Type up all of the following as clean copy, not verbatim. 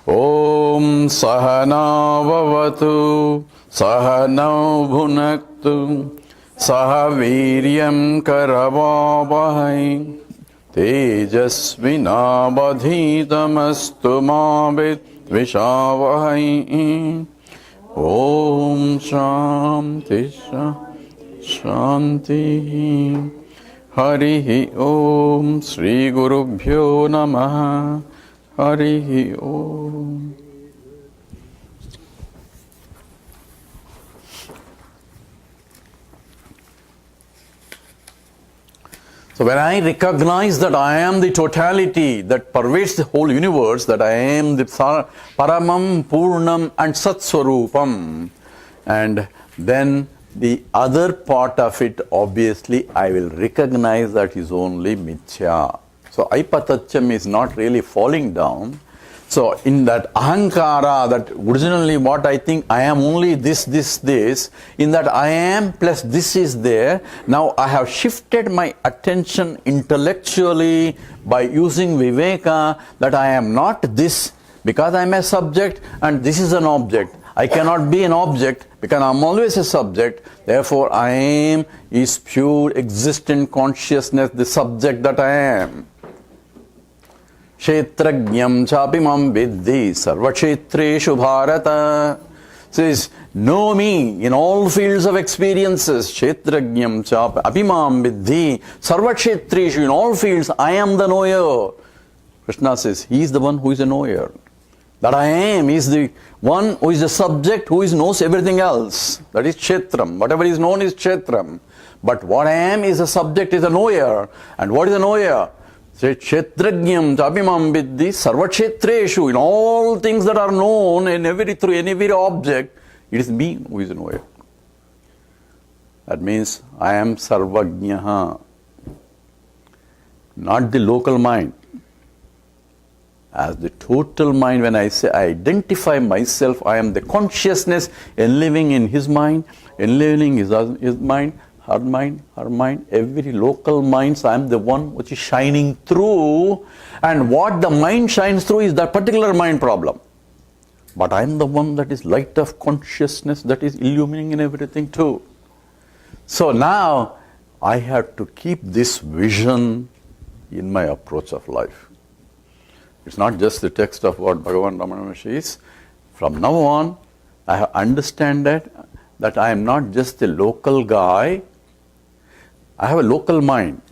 Om Sahana Vavatu Sahanau Bhunaktu Sahaviryam Karavavahai Tejasvinavadhitamastu ma Vishavahai. Om Shanti Shanti. Harihi Om Sri Gurubhyo Namaha. Harihi Om. So when I recognize that I am the totality that pervades the whole universe, that I am the Paramam, Purnam and Satswarupam, and then the other part of it, obviously, I will recognize that is only Mithya. So Aipatacham is not really falling down. So in that ahankara, that originally what I think I am only this, in that I am plus this is there. Now I have shifted my attention intellectually by using Viveka that I am not this because I am a subject and this is an object. I cannot be an object because I am always a subject. Therefore I am is pure existent consciousness, the subject that I am. Kshetrajñam chapimam viddhi sarvakshetreshu bharata. Says, know me in all fields of experiences. Kshetrajñam chapimam viddhi sarvakshetreshu. In all fields, I am the knower. Krishna says, he is the one who is a knower. That I am is the one who is the subject who knows everything else. That is Kshetram. Whatever is known is Kshetram. But what I am is the subject, is a knower. And what is a knower? Kshetrajñam chapimam viddhi sarvakshetreshu. In all things that are known in through every object, it is me who is a knower. That means I am sarvajñaha, not the local mind. As the total mind, when I say I identify myself, I am the consciousness enliving in his mind, enliving his mind, her mind, every local minds, I am the one which is shining through, and what the mind shines through is that particular mind problem. But I am the one that is light of consciousness that is illuminating in everything too. So now I have to keep this vision in my approach of life. It's not just the text of what Bhagavan Ramana Maharishi is. From now on, I understand that I am not just a local guy. I have a local mind,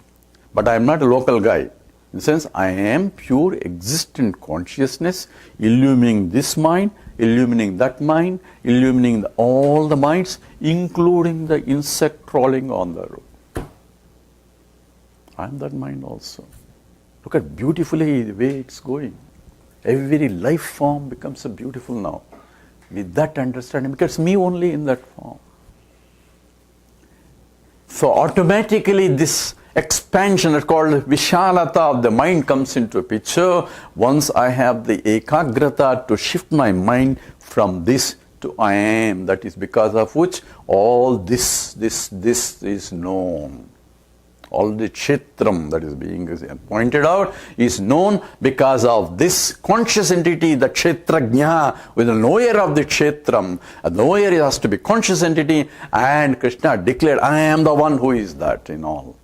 but I am not a local guy. In the sense, I am pure existent consciousness, illumining this mind, illumining that mind, illumining all the minds, including the insect crawling on the roof. I am that mind also. Look at beautifully the way it's going. Every life form becomes a beautiful now. With that understanding, because me only in that form. So automatically this expansion called Vishalata of the mind comes into a picture once I have the ekagrata to shift my mind from this to I am. That is because of which all this is known. All the Kshetram that is being pointed out is known because of this conscious entity, the Kshetrajña, with the knower of the Kshetram. A knower has to be conscious entity, and Krishna declared, I am the one who is that in all.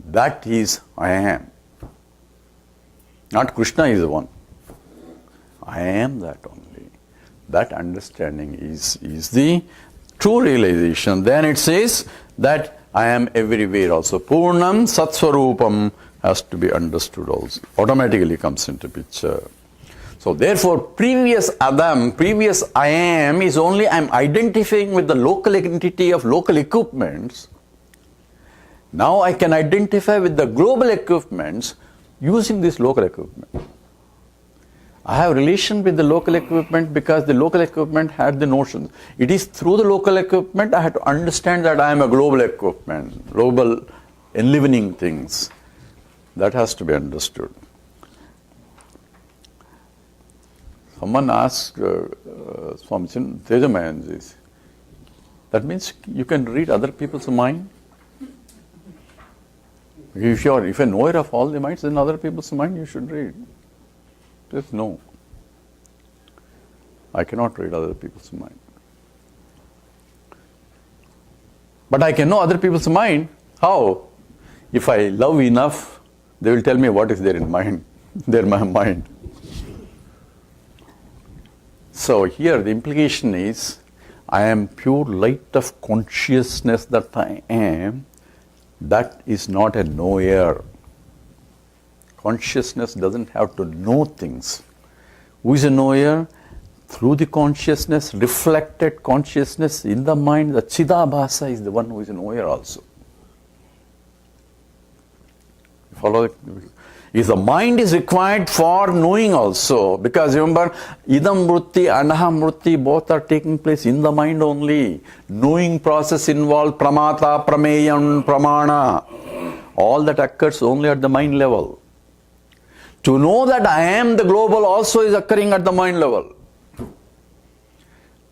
That is I am. Not Krishna is the one. I am that only. That understanding is the true realization. Then it says that I am everywhere also. Purnam Satswarupam has to be understood also. Automatically comes into picture. So therefore, previous Adam, previous I am is only I am identifying with the local entity of local equipments. Now I can identify with the global equipments using this local equipment. I have relation with the local equipment because the local equipment had the notions. It is through the local equipment I have to understand that I am a global equipment, global enlivening things. That has to be understood. Someone asked Swami Tejamayanji, that means you can read other people's mind? If you are a knower of all the minds, then other people's mind you should read. Just no. I cannot read other people's mind. But I can know other people's mind. How? If I love enough, they will tell me what is there in mind, their mind. So here the implication is, I am pure light of consciousness that I am. That is not a knower. Consciousness doesn't have to know things. Who is a knower? Through the consciousness, reflected consciousness in the mind, the Chidabhasa is the one who is a knower also. Follow it? If the mind is required for knowing also, because remember, idam vritti, anaham vritti, both are taking place in the mind only. Knowing process involves pramata, prameyam, pramana. All that occurs only at the mind level. To know that I am the global also is occurring at the mind level.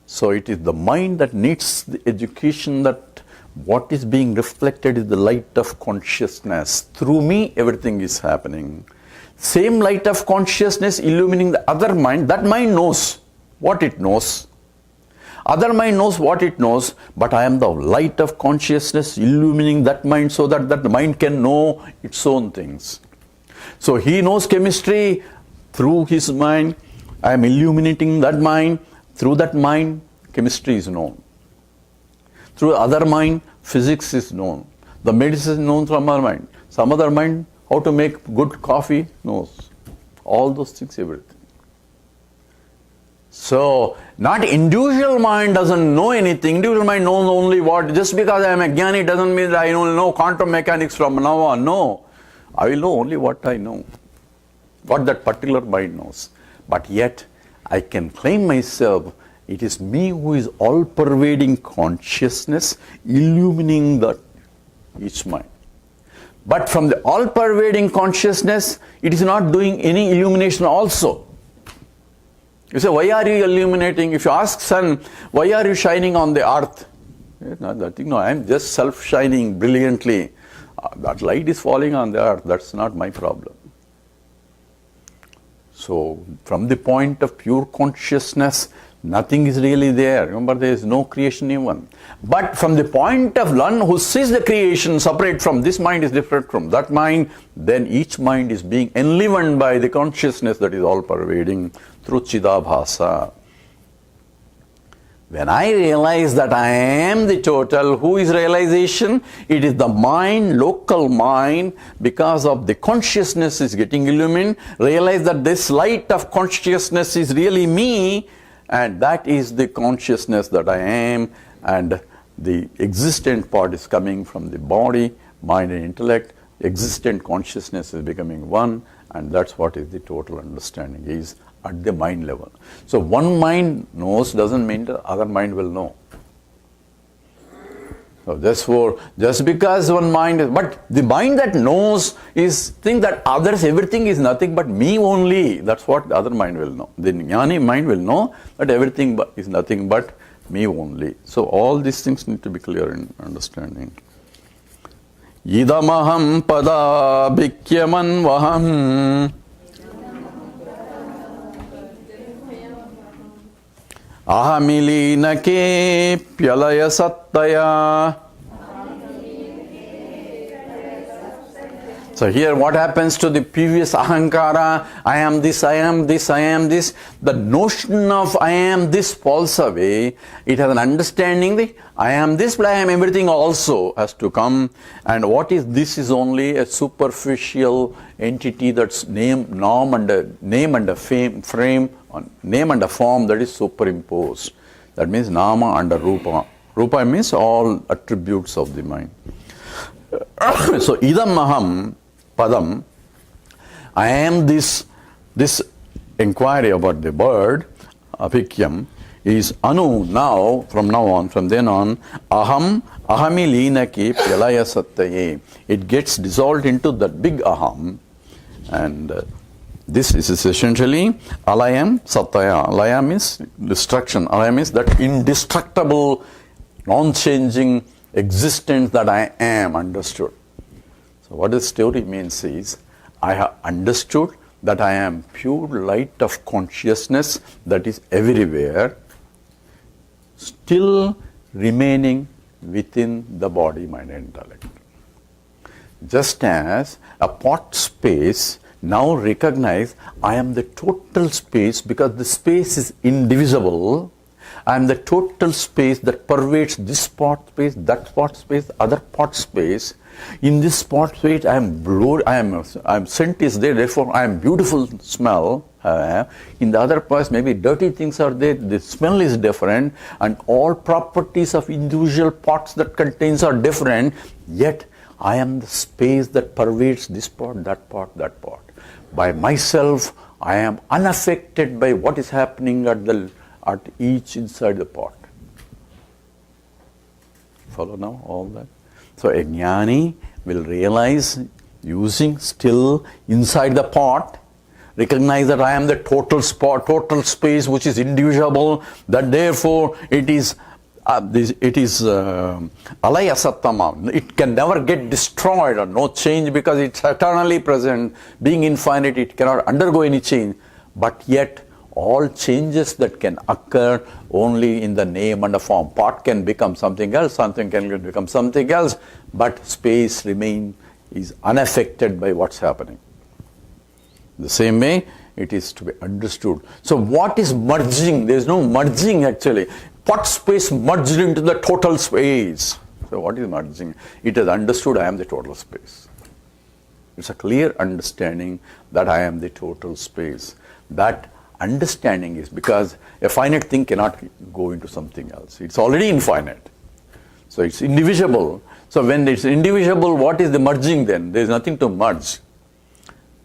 So it is the mind that needs the education, that what is being reflected is the light of consciousness. Through me, everything is happening. Same light of consciousness illumining the other mind, that mind knows what it knows. Other mind knows what it knows, but I am the light of consciousness illumining that mind so that that mind can know its own things. So he knows chemistry through his mind. I am illuminating that mind. Through that mind, chemistry is known. Through other mind, physics is known. The medicine is known from our mind. Some other mind, how to make good coffee, knows. All those things, everything. So, not individual mind doesn't know anything. Individual mind knows only what. Just because I am a jnani doesn't mean that I will know quantum mechanics from now on. No. I will know only what I know. What that particular mind knows. But yet, I can claim myself, it is me who is all-pervading consciousness, illumining that each mind. But from the all-pervading consciousness, it is not doing any illumination also. You say, why are you illuminating? If you ask sun, why are you shining on the earth? No, I am just self-shining brilliantly. That light is falling on the earth, that's not my problem. So, from the point of pure consciousness, nothing is really there. Remember, there is no creation even. But from the point of one who sees the creation separate from this mind is different from that mind, then each mind is being enlivened by the consciousness that is all pervading through Chidabhasa. When I realize that I am the total, who is realization? It is the mind, local mind, because of the consciousness is getting illumined. Realize that this light of consciousness is really me, and that is the consciousness that I am, and the existent part is coming from the body, mind and intellect. Existent consciousness is becoming one, and that's what is the total understanding is at the mind level. So one mind knows doesn't mean the other mind will know. So therefore, just because one mind is, but the mind that knows is think that others, everything is nothing but me only. That's what the other mind will know. The jnani mind will know that everything is nothing but me only. So all these things need to be clear in understanding. Idamaham pada bhikyaman vaham ahamilina pyalaya sattaya. So here what happens to the previous ahankara, I am this, I am this, I am this. The notion of I am this falls away. It has an understanding that I am this, but I am everything also has to come. And what is this is only a superficial entity that's name and a frame, name and a form that is superimposed. That means nama and a rupa. Rupa means all attributes of the mind. So idam aham padam, I am this inquiry about the bird, abhikyam, is anu now, from now on, from then on, ahami linaki pyalaya sattaye. It gets dissolved into that big aham, and this is essentially alayam sattaya. Alaya means destruction. Alaya means that indestructible, non-changing existence that I am understood. So what this story means is, I have understood that I am pure light of consciousness that is everywhere, still remaining within the body, mind and intellect. Just as a pot space now recognize I am the total space, because the space is indivisible. I am the total space that pervades this pot space, that pot space, other pot space. In this pot space, I am scent is there, therefore I am beautiful smell. In the other place, maybe dirty things are there, the smell is different, and all properties of individual pots that contains are different, yet I am the space that pervades this pot, that pot, that pot. By myself, I am unaffected by what is happening at each inside the pot. Follow now all that? So a jnani will realize, using still inside the pot, recognize that I am the total space which is indivisible, that therefore it is alaya sattama. It can never get destroyed or no change, because it's eternally present. Being infinite, it cannot undergo any change. But yet, all changes that can occur only in the name and the form. Pot can become something else, something can become something else, but space is unaffected by what's happening. The same way, it is to be understood. So what is merging? There is no merging actually. Pot space merged into the total space. So what is merging? It is understood I am the total space. It's a clear understanding that I am the total space. That understanding is because a finite thing cannot go into something else. It's already infinite. So it's indivisible. So when it's indivisible, what is the merging then? There is nothing to merge.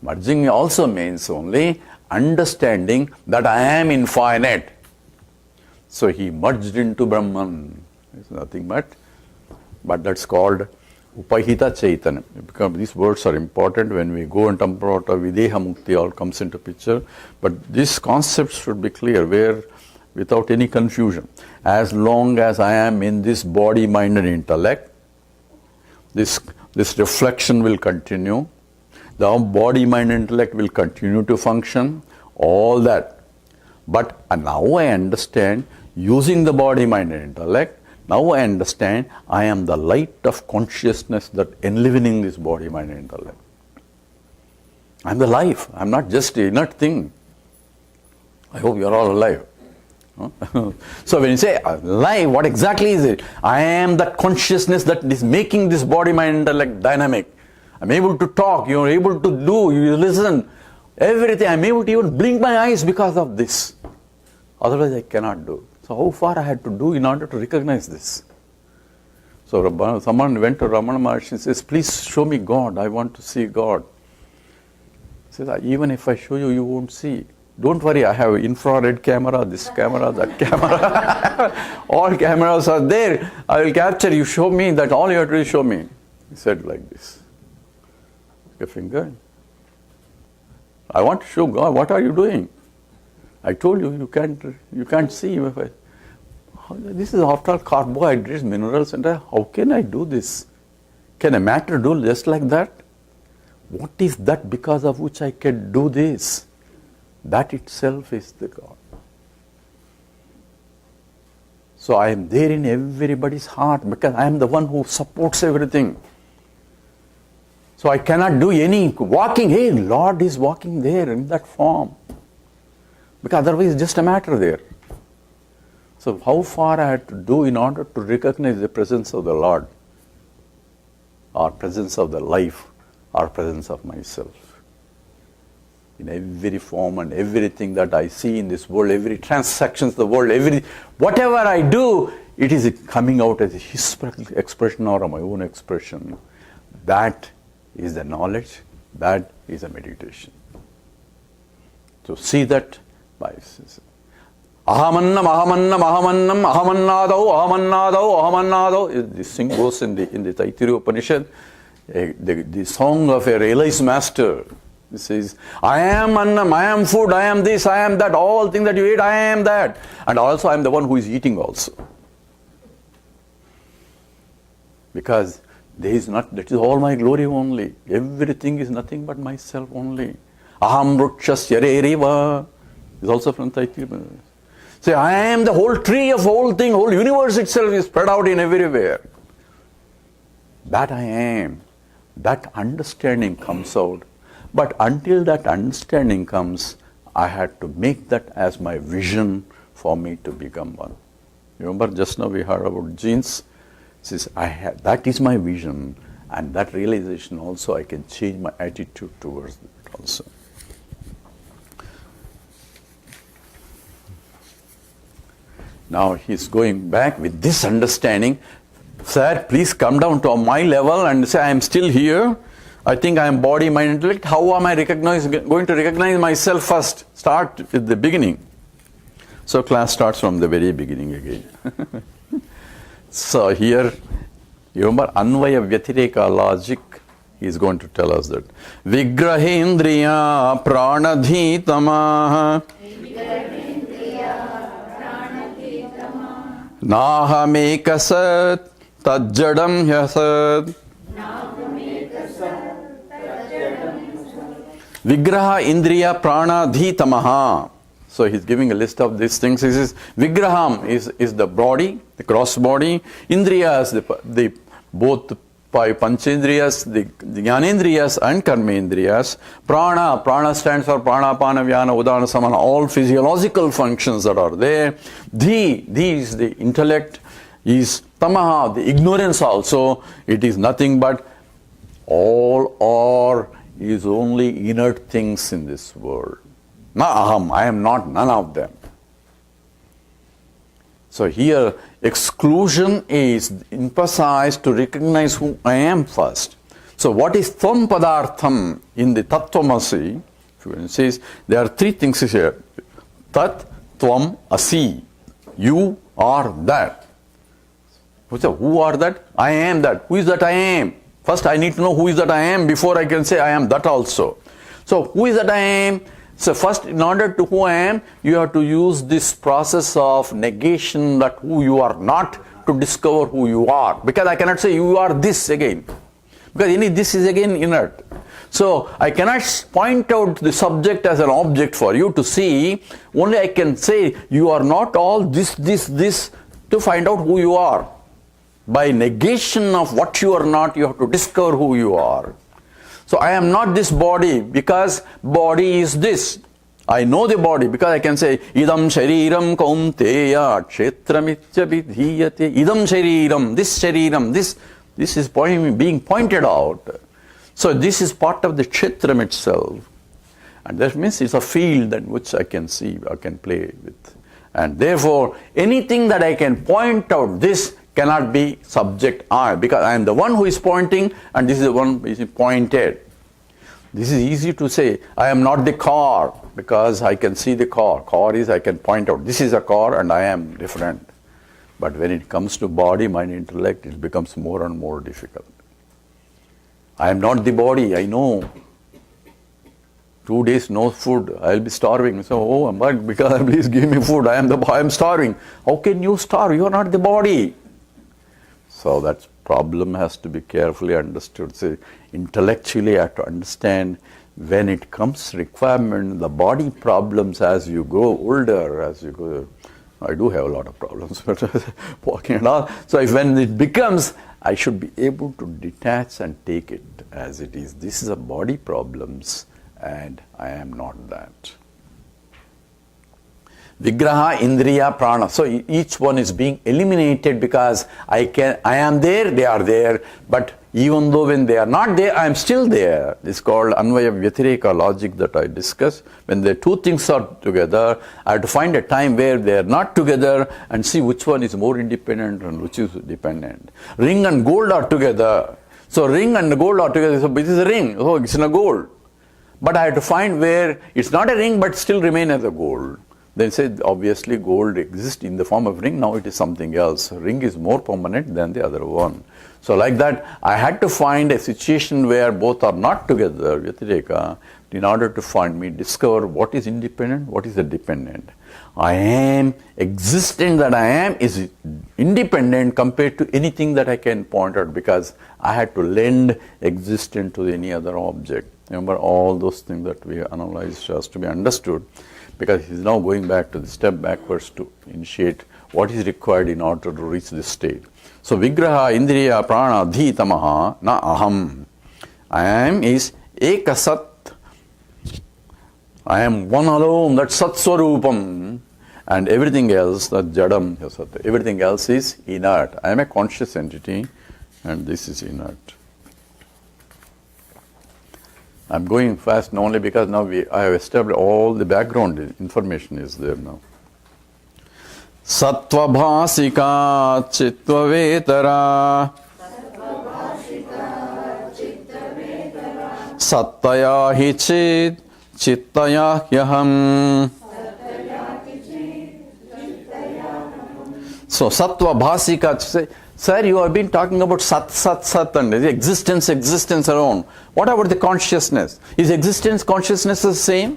Merging also means only understanding that I am infinite. So he merged into Brahman. It's nothing but that's called Upahita Chaitanya. Because these words are important when we go and talk about Videha Mukti, all comes into picture. But this concept should be clear, where without any confusion. As long as I am in this body, mind and intellect, this reflection will continue. The body, mind and intellect will continue to function. All that. But now I understand, using the body, mind and intellect, now I understand I am the light of consciousness that enlivening this body, mind and intellect. I am the life. I am not just an inert thing. I hope you are all alive. So when you say alive, what exactly is it? I am that consciousness that is making this body, mind and intellect dynamic. I am able to talk, you are able to do, you listen, everything. I am able to even blink my eyes because of this. Otherwise I cannot do. So how far I had to do in order to recognize this? So someone went to Ramana Maharishi and says, please show me God, I want to see God. He says, even if I show you, you won't see. Don't worry, I have infrared camera, this camera, that camera. All cameras are there. I will capture you, show me that, all you have to do is show me. He said like this. Took a finger. I want to show God, what are you doing? I told you, you can't see. This is after all carbohydrates, minerals, and how can I do this? Can a matter do just like that? What is that because of which I can do this? That itself is the God. So I am there in everybody's heart because I am the one who supports everything. So I cannot do any walking. Hey, Lord is walking there in that form. Because otherwise it's just a matter there. So how far I had to do in order to recognize the presence of the Lord, or presence of the life, or presence of myself. In every form and everything that I see in this world, every transactions of the world, whatever I do, it is coming out as His expression or my own expression. That is the knowledge, that is a meditation. So see that by Ahamannam, ahamannam, ahamannam, ahamannadau, ahamannadau, ahamannadau. This thing goes in the Taittiriya Upanishad, the song of a realized master. It says, I am annam, I am food, I am this, I am that, all things that you eat, I am that. And also I am the one who is eating also. Because that is all my glory only. Everything is nothing but myself only. Aham vrukshasya reriva. Is also from Taittiriya. Say, I am the whole tree of whole thing, whole universe itself is spread out in everywhere. That I am. That understanding comes out. But until that understanding comes, I had to make that as my vision for me to become one. Remember just now we heard about genes? Says, that is my vision, and that realization also I can change my attitude towards it also. Now he's going back with this understanding. Sir, please come down to my level and say, I am still here. I think I am body, mind, intellect. How am I going to recognize myself first? Start with the beginning. So class starts from the very beginning again. So here, you remember Anvaya Vyatireka logic, he is going to tell us that. Vigrahendriya pranadhitamaha nahamekasat tajjadam hyasat. Vigraha indriya pranadhitamaha. So he's giving a list of these things. He says, Vigraham is the body, the cross body. Indriyas, the both by Panchendriyas, the Jnanendriyas and Karmendriyas. Prana stands for Prana, Pana, Vyana, Udana, Samana, all physiological functions that are there. These, the intellect, is Tamaha, the ignorance also. It is nothing but all are is only inert things in this world. Na aham, I am not none of them. So here, exclusion is emphasized to recognize who I am first. So what is Tvam Padartham in the Tattvamasi? It says there are three things here. Tat, Tvam, Asi. You are that. Who are that? I am that. Who is that I am? First I need to know who is that I am before I can say I am that also. So who is that I am? So first, in order to who I am, you have to use this process of negation, that who you are not, to discover who you are. Because I cannot say you are this again. Because this is again inert. So I cannot point out the subject as an object for you to see. Only I can say you are not all this to find out who you are. By negation of what you are not, you have to discover who you are. So I am not this body because body is this. I know the body because I can say idam shariram kaunteya kshetramitya vidhiyate. Idam shariram, this is being pointed out. So this is part of the kshetram itself. And that means it's a field in which I can see, I can play with. And therefore, anything that I can point out, this cannot be subject I, because I am the one who is pointing and this is the one who is pointed. This is easy to say. I am not the car because I can see the car. Car is I can point out. This is a car and I am different. But when it comes to body, mind, intellect, it becomes more and more difficult. I am not the body, I know. 2 days no food, I will be starving. So, but because please give me food, I am starving. How can you starve? You are not the body. So that problem has to be carefully understood. So intellectually I have to understand when it comes requirement, the body problems as you grow older, as you go, I do have a lot of problems, but walking and all. So when it becomes, I should be able to detach and take it as it is. This is a body problems and I am not that. Vigraha, Indriya, Prana. So each one is being eliminated because I am there, they are there. But even though when they are not there, I am still there. This is called Anvaya Vyatireka logic that I discussed. When the two things are together, I have to find a time where they are not together and see which one is more independent and which is dependent. Ring and gold are together. So ring and gold are together. So this is a ring. Oh, it's in a gold. But I have to find where it's not a ring but still remain as a gold. Then say obviously gold exists in the form of ring, now it is something else. Ring is more permanent than the other one. So like that, I had to find a situation where both are not together, Vyatireka, in order to discover what is independent, what is the dependent. I am, existent that I am is independent compared to anything that I can point out because I had to lend existence to any other object. Remember, all those things that we analyzed has to be understood, because he's now going back to the step backwards to initiate what is required in order to reach this state. So vigraha indriya prana dhitamaha na aham. I am is ekasat. I am one alone, that's sat swarupam. And everything else, that jadam, everything else is inert. I am a conscious entity and this is inert. I am going fast only because now I have established all the background information is there now. Sattva bhasika chittva vetara sattaya hi chit chittaya hyaham. So sattva bhasika, sir, you have been talking about sat and existence alone. What about the consciousness? Is existence, consciousness the same?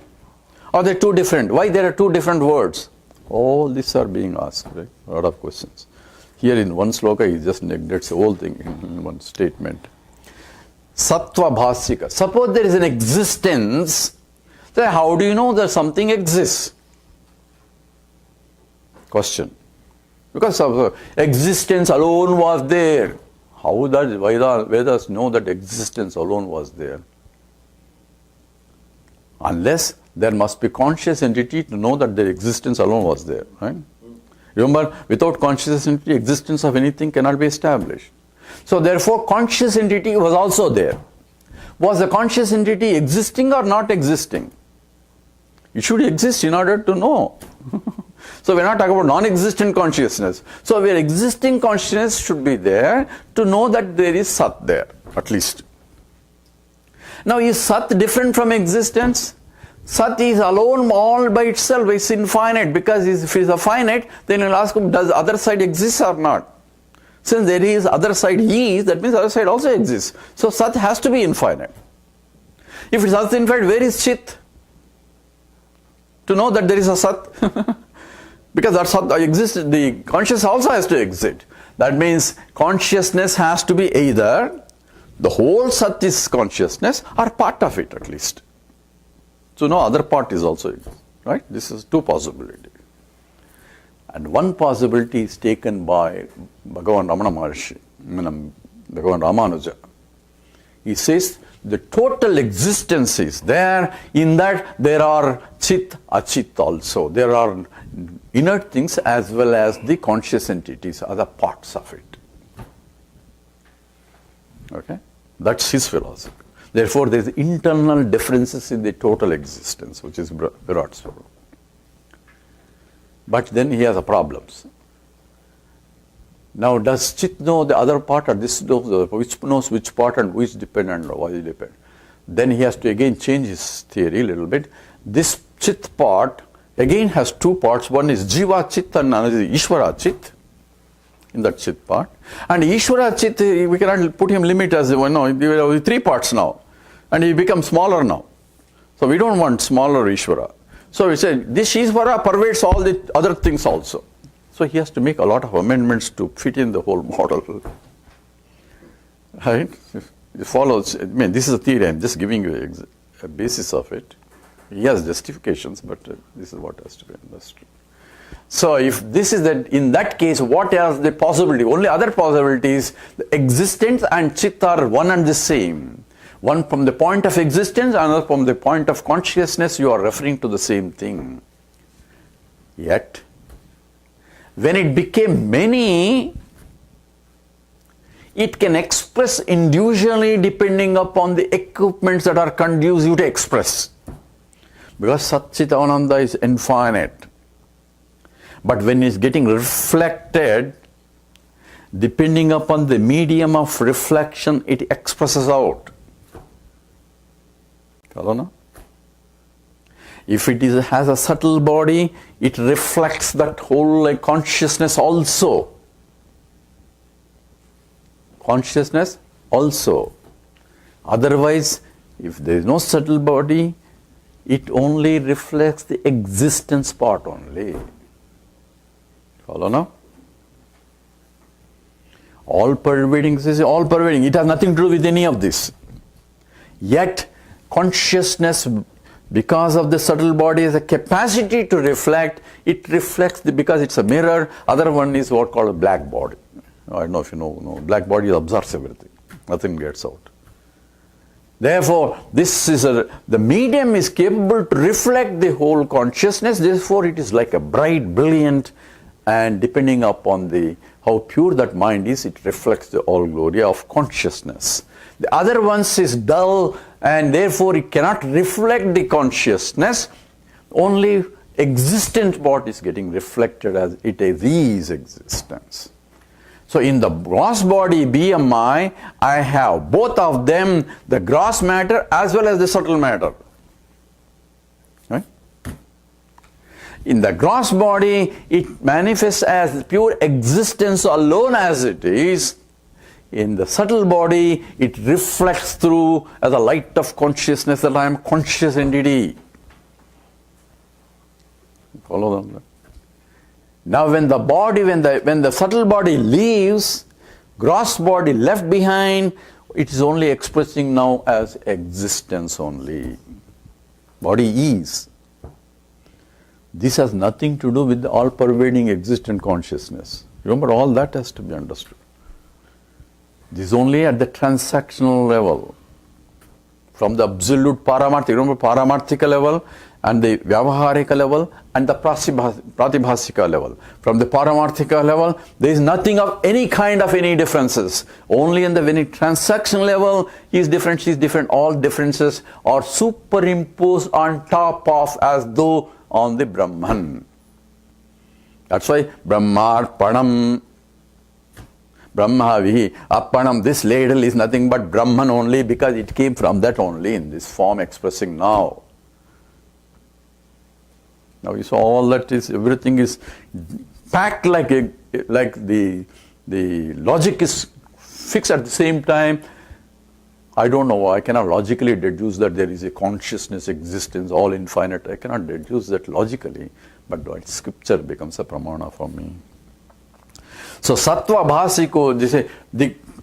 Or they two different? Why there are two different words? All these are being asked, right? A lot of questions. Here in one sloka, he just neglects the whole thing in one statement. Sattva bhasika. Suppose there is an existence, then how do you know that something exists? Question. Because of existence alone was there. How does Vedas know that existence alone was there? Unless there must be conscious entity to know that the existence alone was there. Right? Remember, without conscious entity, existence of anything cannot be established. So therefore, conscious entity was also there. Was the conscious entity existing or not existing? It should exist in order to know. So we're not talking about non-existent consciousness. So where existing consciousness should be there to know that there is Sat there, at least. Now is Sat different from existence? Sat is alone all by itself, it's infinite, because if it's a finite, then you'll ask him, does other side exist or not? Since there is other side is, that means other side also exists. So Sat has to be infinite. If it's also infinite, where is Chit? To know that there is a Sat. Because that Sat exists, the consciousness also has to exist. That means consciousness has to be either the whole Sat is consciousness or part of it at least. So no other part is also, right? This is two possibilities. And one possibility is taken by Bhagavan Ramana Maharishi, Bhagavan Ramanuja. He says the total existence is there, in that there are Chit, Achit also. There are inert things as well as the conscious entities, other parts of it. Okay? That's his philosophy. Therefore, there is internal differences in the total existence, which is Virat Swarup. But then he has problems. Now, does Chit know the other part, or this knows which knows which part and which dependent or why it depend? Then he has to again change his theory a little bit. This Chit part again has two parts. One is Jiva Chit and another is Ishvara Chit. In that Chit part. And Ishvara Chit, we cannot put him limit as there are three parts now. And he becomes smaller now. So we don't want smaller Ishvara. So we say this Ishvara pervades all the other things also. So he has to make a lot of amendments to fit in the whole model. Right? It follows, I mean, this is a theory, I'm just giving you a basis of it. He has justifications, but this is what has to be understood. So if this is that, in that case, what is the possibility? Only other possibilities, the existence and Chit are one and the same. One from the point of existence, another from the point of consciousness, you are referring to the same thing. Yet, when it became many, it can express individually depending upon the equipments that are conducive to express. Because Satchitananda is infinite. But when it's getting reflected, depending upon the medium of reflection, it expresses out. If it has a subtle body, it reflects that whole consciousness also. Consciousness also. Otherwise, if there is no subtle body, it only reflects the existence part only. Follow now? All pervading is all pervading. It has nothing to do with any of this. Yet, consciousness, because of the subtle body, has a capacity to reflect. It reflects because it's a mirror. Other one is what called a black body. I don't know if you know. No, black body absorbs everything. Nothing gets out. Therefore, the medium is capable to reflect the whole consciousness. Therefore, it is like a bright, brilliant, and depending upon how pure that mind is, it reflects the all glory of consciousness. The other ones is dull, and therefore it cannot reflect the consciousness. Only existent what is getting reflected as it is existence. So in the gross body BMI, I have both of them, the gross matter as well as the subtle matter. Right? In the gross body, it manifests as pure existence alone as it is. In the subtle body, it reflects through as a light of consciousness that I am conscious entity. Follow them? Now when the subtle body leaves, gross body left behind, it is only expressing now as existence only. Body is. This has nothing to do with the all-pervading existent consciousness. Remember, all that has to be understood. This is only at the transactional level. From the absolute paramarthika, remember paramarthika level, and the vyavaharika level, and the pratibhasika level. From the paramarthika level, there is nothing of any kind of any differences. Only in the very transaction level, he is different, she is different. All differences are superimposed on top of, as though on the Brahman. That's why Brahmarpanam, Brahmavihi, Appanam, this ladle is nothing but Brahman only, because it came from that only in this form expressing now. Now you saw all that is, everything is packed like the logic is fixed at the same time. I don't know, I cannot logically deduce that there is a consciousness, existence, all infinite. I cannot deduce that logically, but scripture becomes a pramana for me. So sattva bhasiko,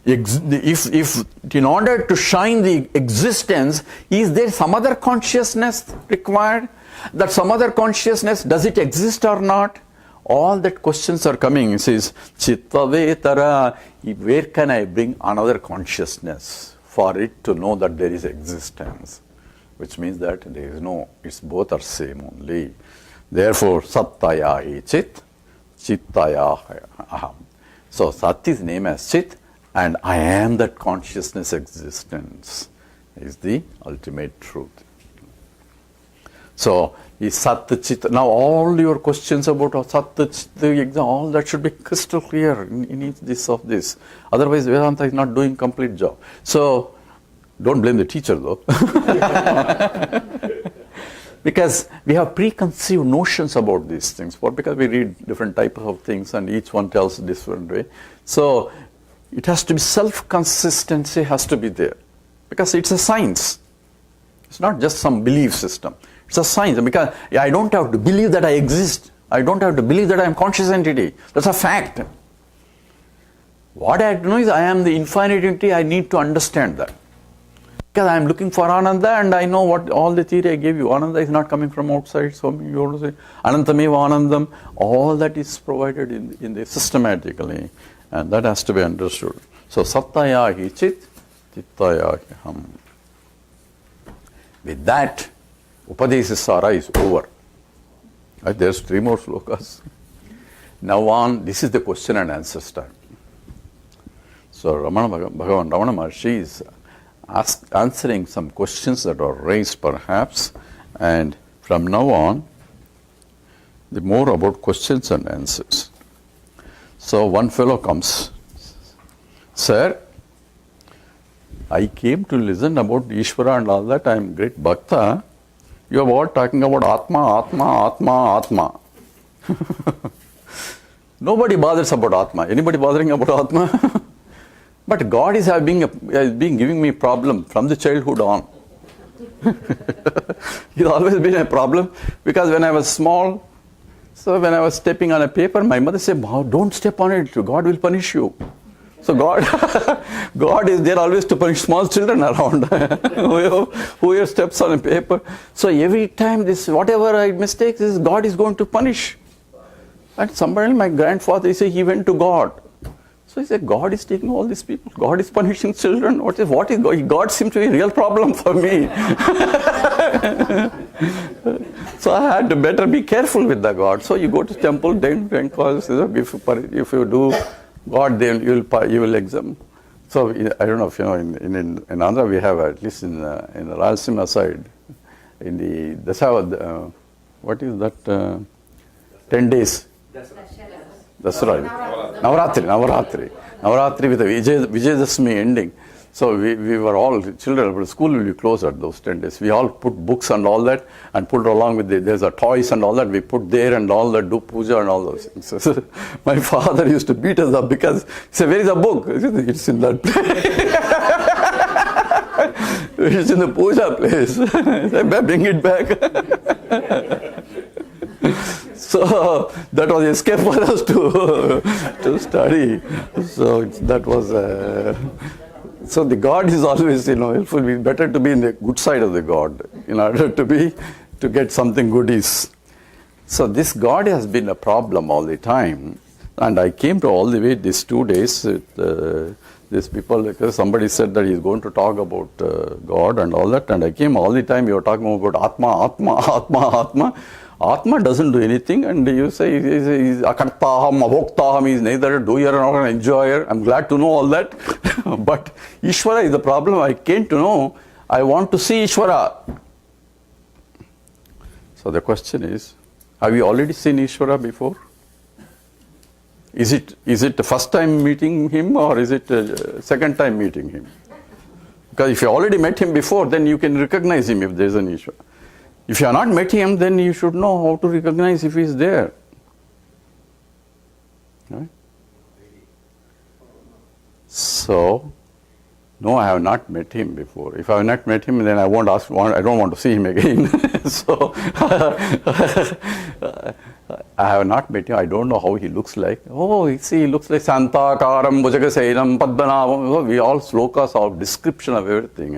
if in order to shine the existence, is there some other consciousness required? That some other consciousness, does it exist or not? All that questions are coming. It says, chitta vetara, where can I bring another consciousness for it to know that there is existence? Which means that there is no, it's both are same only. Therefore, sattaya hi chit, chittaya aham. So Sat is named as Chit, and I am that consciousness existence is the ultimate truth. So, is Sat Chit. Now all your questions about Sat Chit, all that should be crystal clear in each this of this. Otherwise, Vedanta is not doing complete job. So, don't blame the teacher though. Because we have preconceived notions about these things. Because we read different types of things and each one tells a different way. So, it has to be self-consistency has to be there. Because it's a science. It's not just some belief system. It's a science, because I don't have to believe that I exist. I don't have to believe that I am conscious entity. That's a fact. What I know is I am the infinite entity. I need to understand that. Because I am looking for Ananda, and I know what all the theory I gave you. Ananda is not coming from outside. So you want to say Anantameva Anandam. All that is provided in the systematically, and that has to be understood. So Sattaya hi chit, Chittaya hi ham. With that, Upadesa Saram is over. There's 3 more slokas. Now on, this is the question and answer time. So Ramana Maharishi is answering some questions that are raised perhaps, and from now on, the more about questions and answers. So one fellow comes, Sir, I came to listen about Ishvara and all that. I am great bhakta. You are all talking about Atma, Atma, Atma, Atma. Nobody bothers about Atma. Anybody bothering about Atma? But God has been giving me problem from the childhood on. It's always been a problem, because when I was small, so when I was stepping on a paper, my mother said, "Don't step on it, God will punish you." So God, God is there always to punish small children around. Whoever steps on a paper. So every time this, whatever I mistakes is, God is going to punish. And somebody, my grandfather, he went to God. So he said, God is taking all these people. God is punishing children. What is God? God seems to be a real problem for me. So I had to better be careful with the God. So you go to temple, then God says, if you do God, then you will examine. So I don't know if you know, in Andhra we have, at least in the Rayalaseema side, in the Dasara, what is that? 10 days. Dasara. Navaratri with the Vijayadashmi ending. So we were all children, but school will be closed at those 10 days. We all put books and all that, and put along with there's a toys and all that. We put there and all that, do puja and all those things. So my father used to beat us up because he said, "Where is the book?" It's in that place. It's in the puja place. I said, "Bring it back." So that was escape for us to study. So that was. So the God is always, helpful. It's better to be in the good side of the God in order to get something goodies. So this God has been a problem all the time, and I came to all the way these 2 days. These people, because somebody said that he's going to talk about God and all that, and I came all the time. You were talking about Atma. Atma doesn't do anything, and you say he's akartaham, avhoktaham, he's neither a doer nor an enjoyer. I'm glad to know all that. But Ishvara is the problem. I came to know, I want to see Ishvara. So the question is, have you already seen Ishvara before? Is it the first time meeting him, or is it the second time meeting him? Because if you already met him before, then you can recognize him if there's an Ishvara. If you have not met him, then you should know how to recognize if he is there. Right? So, no, I have not met him before. If I have not met him, then I don't want to see him again. So, I have not met him. I don't know how he looks like. Oh, he looks like Santakaram, Bhujagasainam, Padmanavam. We all slokas of description of everything.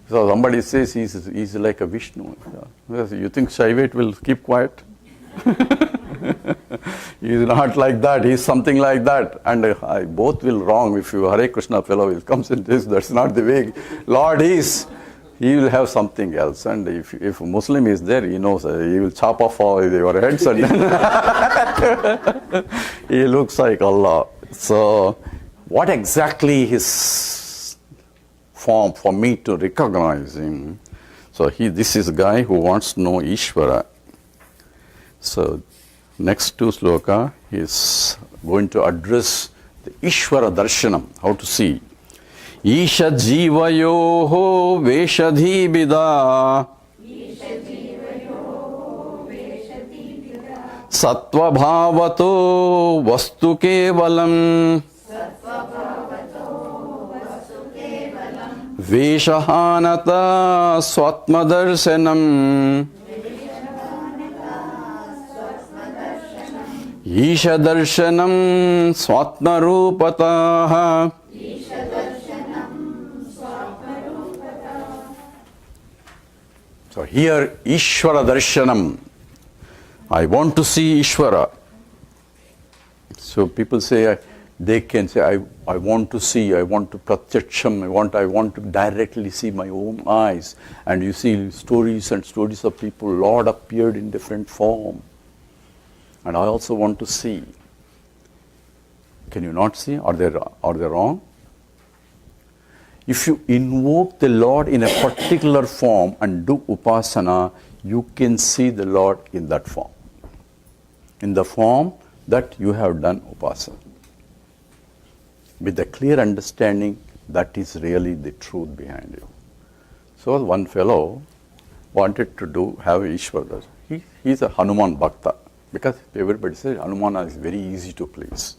So somebody says he's like a Vishnu. You think Shaivite will keep quiet? He's not like that. He's something like that. And both will wrong if you Hare Krishna fellow will comes in this. That's not the way Lord is. He will have something else. And if a Muslim is there, he knows he will chop off all your heads and he looks like Allah. So what exactly his form for me to recognize him? So this is a guy who wants to know Ishvara. So next two sloka is going to address the Ishvara darshanam, how to see. Isha jivayoho veshadhibida sattva bhavato vastu kevalam veshahanata swatmadarsanam Isha darshanam swatmarupataha. So here Ishvara darshanam. I want to see Ishvara. So people say, they can say, I want to see, I want to pratyaksham, I want to directly see my own eyes. And you see stories and stories of people, Lord appeared in different form. And I also want to see. Can you not see? Are they wrong? If you invoke the Lord in a particular form and do upasana, you can see the Lord in that form. In the form that you have done upasana. With a clear understanding that is really the truth behind you. So one fellow wanted to have Ishvara. He's a Hanuman Bhakta. Because everybody says Hanuman is very easy to please.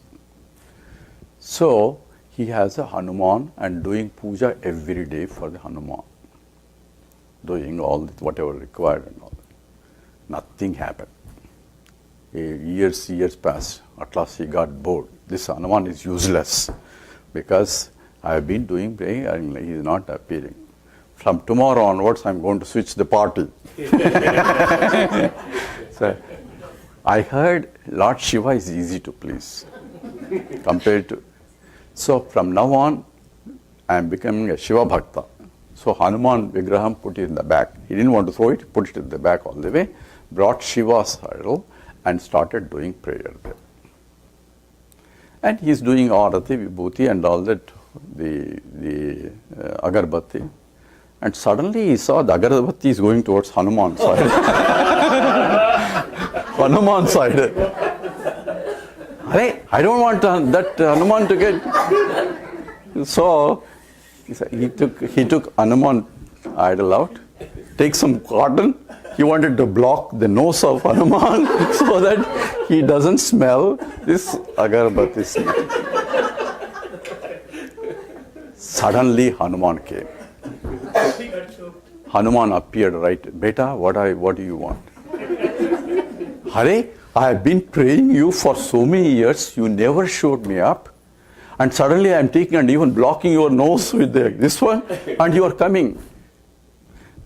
So he has a Hanuman and doing puja every day for the Hanuman. Doing all whatever required and all that. Nothing happened. Years passed. At last he got bored. This Hanuman is useless because I have been doing praying and he is not appearing. From tomorrow onwards, I am going to switch the party. So, I heard Lord Shiva is easy to please compared to. So from now on, I am becoming a Shiva Bhakta. So Hanuman Vigraham put it in the back. He didn't want to throw it, put it in the back all the way, brought Shiva's idol and started doing prayer there. And he is doing Arati, Vibhuti and all that, the Agarbatti. And suddenly he saw the Agarbatti is going towards Hanuman's side. Hanuman's side. I don't want that Hanuman to get. So he took Hanuman idol out, take some cotton. He wanted to block the nose of Hanuman so that he doesn't smell this agarbatti smell. Suddenly Hanuman came. Hanuman appeared right. Beta, what do you want? Hare, I have been praying you for so many years. You never showed me up. And suddenly I am taking and even blocking your nose with this one. And you are coming.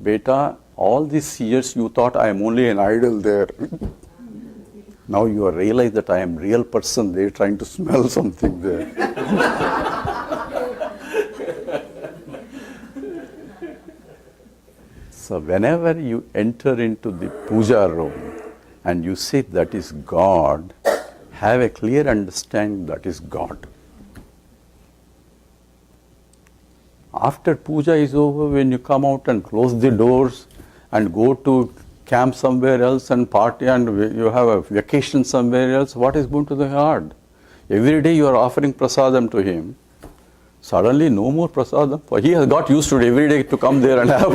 Beta, all these years you thought I am only an idol there. Now you are realized that I am real person there trying to smell something there. So whenever you enter into the puja room and you say that is God, have a clear understanding that is God. After puja is over, when you come out and close the doors and go to camp somewhere else and party and you have a vacation somewhere else, what is going to the heart? Every day you are offering prasadam to him. Suddenly no more prasadam. He has got used to it every day to come there and have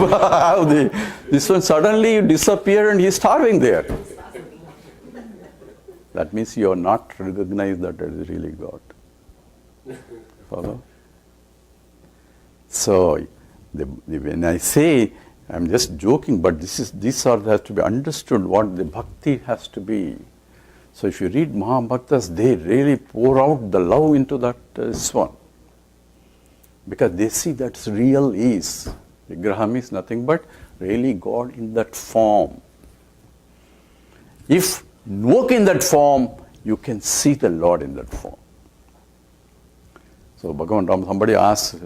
this one. Suddenly you disappear and he is starving there. That means you are not recognized that it is really God. Follow? So when I say, I'm just joking, but has to be understood what the bhakti has to be. So if you read Mahabhaktas, they really pour out the love into that one. Because they see that's real is. Vigraham is nothing but really God in that form. If walk in that form, you can see the Lord in that form. So Bhagavan Ram, somebody asks,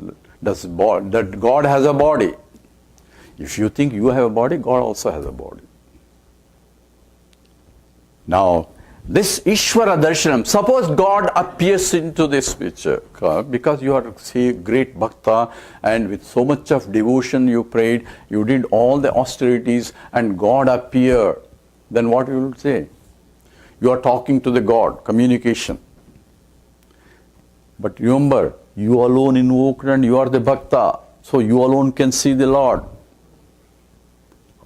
that God has a body? If you think you have a body, God also has a body. Now, this Ishvara Darshanam, suppose God appears into this picture, because you are a great bhakta and with so much of devotion you prayed, you did all the austerities and God appeared, then what you will say? You are talking to the God, communication. But remember, you alone invoked and you are the bhakta, so you alone can see the Lord.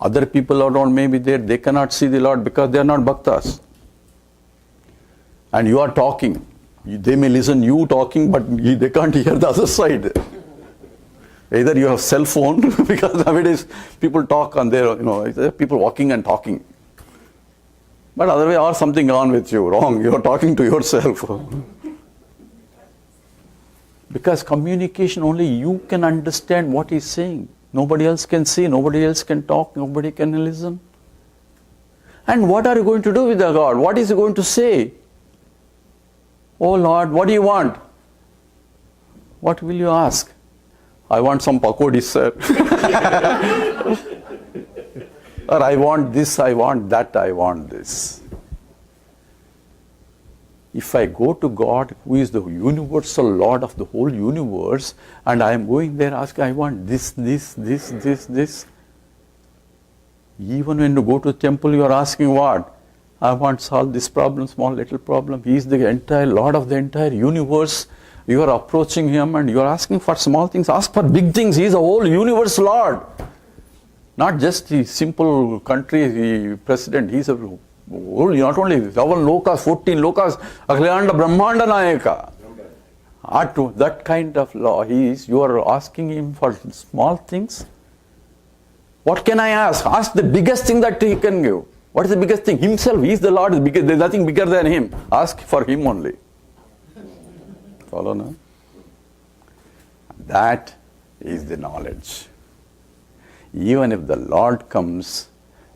Other people around may be there, they cannot see the Lord because they are not bhaktas. And you are talking. They may listen you talking, but they can't hear the other side. Either you have cell phone, because nowadays people talk on their, people walking and talking. But otherwise, or something wrong with you, wrong. You are talking to yourself. Because communication, only you can understand what he's saying. Nobody else can see, nobody else can talk, nobody can listen. And what are you going to do with the God? What is he going to say? Oh Lord, what do you want? What will you ask? I want some pakodi, sir. Or I want this, I want that, I want this. If I go to God, who is the universal Lord of the whole universe, and I am going there asking, I want this. Even when you go to the temple, you are asking what? I want to solve this problem, small little problem. He is the entire Lord of the entire universe. You are approaching him and you are asking for small things. Ask for big things. He is a whole universe Lord. Not just the simple country president. He is a whole, not only 7 lokas, 14 lokas, Akhilanda Brahmanda Nayaka. That kind of law. You are asking him for small things. What can I ask? Ask the biggest thing that he can give. What is the biggest thing? Himself. He is the Lord. There's nothing bigger than him. Ask for him only. Follow now? That is the knowledge. Even if the Lord comes,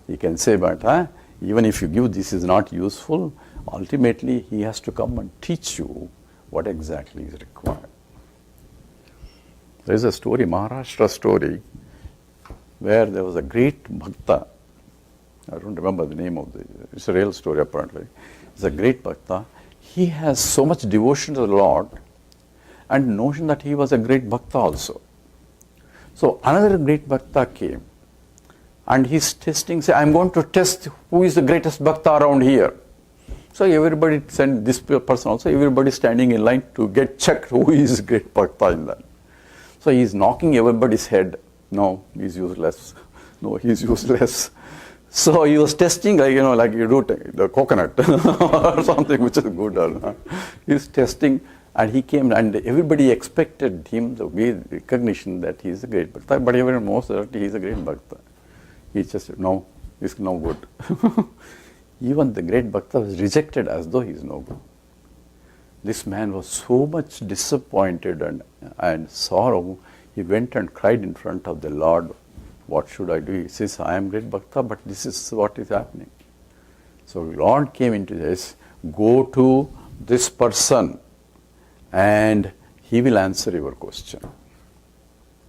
he can say, but even if you give this is not useful, ultimately he has to come and teach you what exactly is required. There is a story, Maharashtra story, where there was a great bhakta. I don't remember the name of it's a real story apparently. It's a great bhakta. He has so much devotion to the Lord and notion that he was a great bhakta also. So another great bhakta came and he's testing, say, I'm going to test who is the greatest bhakta around here. So everybody sent this person also, everybody standing in line to get checked who is great bhakta in that. So he's knocking everybody's head. No, he's useless. No, he's useless. So he was testing, like you do the coconut or something which is good. He's testing, and he came, and everybody expected him to give recognition that he is a great bhakta, but everyone knows that he is a great bhakta. He just said, no, he's no good. Even the great bhakta was rejected as though he is no good. This man was so much disappointed and sorrow. He went and cried in front of the Lord. What should I do? He says, I am great bhakta, but this is what is happening. So Lord came into this, go to this person and he will answer your question.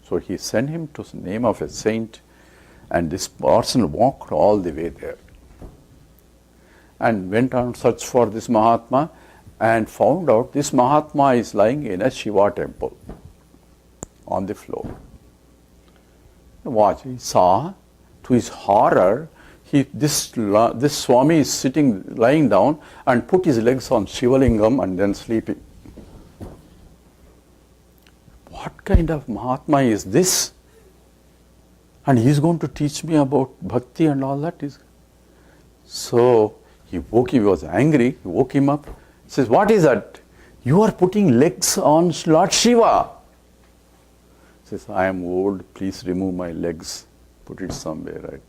So he sent him to the name of a saint, and this person walked all the way there and went on search for this Mahatma and found out this Mahatma is lying in a Shiva temple on the floor. Watch, he saw, to his horror, this Swami is lying down and put his legs on Shivalingam and then sleeping. What kind of Mahatma is this? And he is going to teach me about bhakti and all that. So he was angry, he woke him up, says, what is that? You are putting legs on Lord Shiva. Says, I am old, please remove my legs, put it somewhere, right?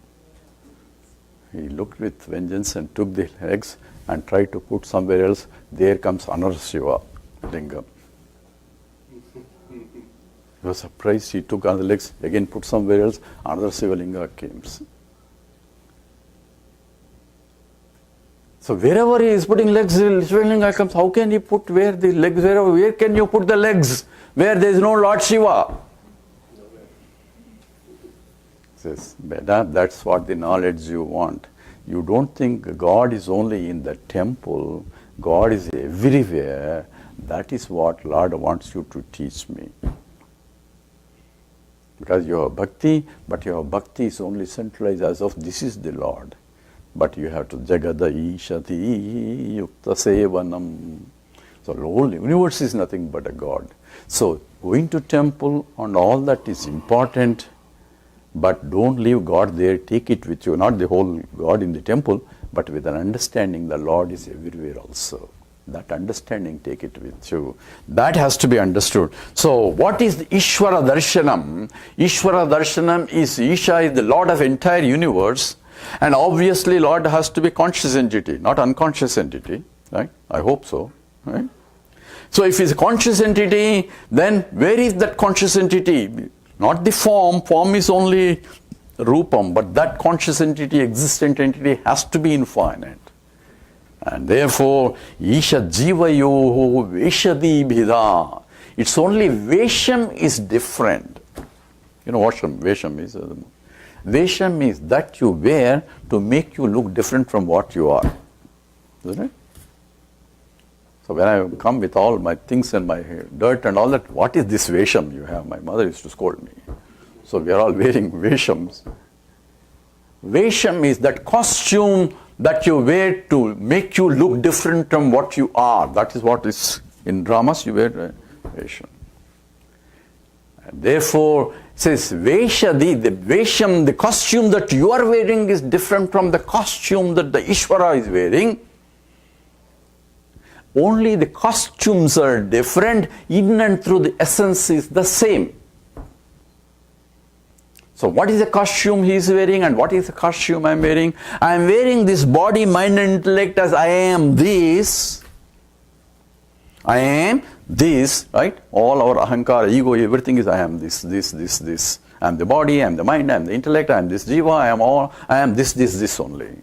He looked with vengeance and took the legs and tried to put somewhere else. There comes another Shiva lingam. He was surprised, he took other legs, again put somewhere else, another Shiva linga came. So wherever he is putting legs, Shiva linga comes. How can he put where the legs, where can you put the legs where there is no Lord Shiva? Says, Beda, that's what the knowledge you want. You don't think God is only in the temple, God is everywhere. That is what Lord wants you to teach me. Because you have bhakti, but your bhakti is only centralized as of this is the Lord. But you have to Jagada Ishati Yukta Sevanam. So the whole universe is nothing but a God. So going to temple and all that is important, but don't leave God there, take it with you. Not the whole God in the temple, but with an understanding the Lord is everywhere also. That understanding, take it with you. That has to be understood. So what is the Ishvara Darshanam? Ishvara Darshanam is Isha is the Lord of entire universe, and obviously Lord has to be conscious entity, not unconscious entity. Right? I hope so. Right? So if he's a conscious entity, then where is that conscious entity? Not the form. Form is only Rupam, but that conscious entity, existent entity has to be infinite. And therefore, Isha Jivayoho Veshadi Bhida. It's only Vesham is different. You know what Vesham is? Vesham is that you wear to make you look different from what you are. Isn't it? So when I come with all my things and my dirt and all that, what is this Vesham you have? My mother used to scold me. So we are all wearing Veshams. Vesham is that costume that you wear to make you look different from what you are. That is what is in dramas, you wear Vesham. And therefore, it says Veshadi, the Vesham, the costume that you are wearing is different from the costume that the Ishvara is wearing. Only the costumes are different, in and through the essence is the same. So what is the costume he is wearing and what is the costume I am wearing? I am wearing this body, mind and intellect as I am this. I am this, right? All our ahankara, ego, everything is I am this. I am the body, I am the mind, I am the intellect, I am this jiva, I am this only.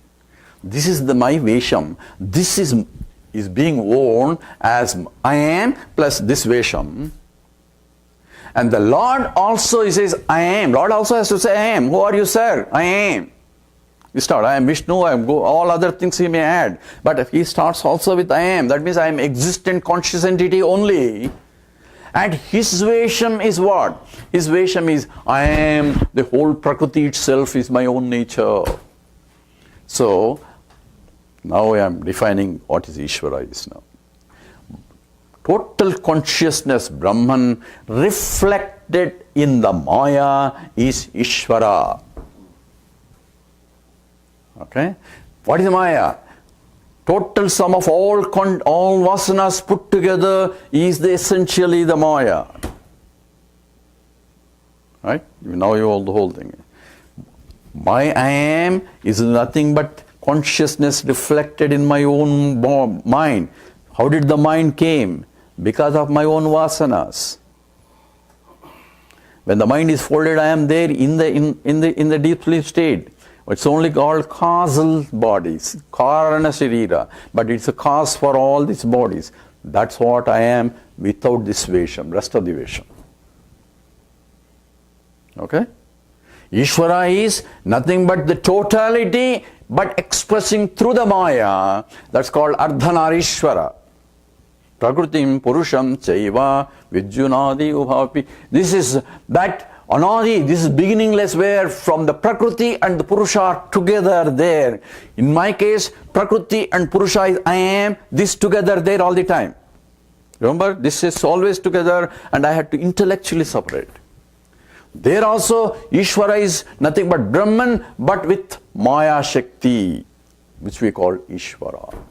This is my vesham. This is being worn as I am plus this vesham. And the Lord also, he says, I am. Lord also has to say, I am. Who are you, sir? I am. You start, I am Vishnu, I am Go, all other things he may add. But if he starts also with I am, that means I am existent conscious entity only. And his vesham is what? His vesham is, I am, the whole Prakriti itself is my own nature. So, now I am defining what is Ishvara is now. Total consciousness, Brahman, reflected in the Maya is Ishvara. Okay? What is Maya? Total sum of all vasanas put together is essentially the Maya. Right? Now you hold the whole thing. My I am is nothing but consciousness reflected in my own mind. How did the mind came? Because of my own vasanas. When the mind is folded, I am there in the deep sleep state. It's only called causal bodies, karana sharira, but it's a cause for all these bodies. That's what I am without this vesham, rest of the vesham. Okay? Ishvara is nothing but the totality, but expressing through the Maya. That's called Ardhanarishvara. Prakritim Purusham Chaiva Vijunadi Ubhapi. This is that Anadi, this is beginningless, where from the Prakriti and the Purusha are together there. In my case, Prakriti and Purusha is I am, this together there all the time. Remember, this is always together and I had to intellectually separate. There also, Ishvara is nothing but Brahman, but with Maya Shakti, which we call Ishvara.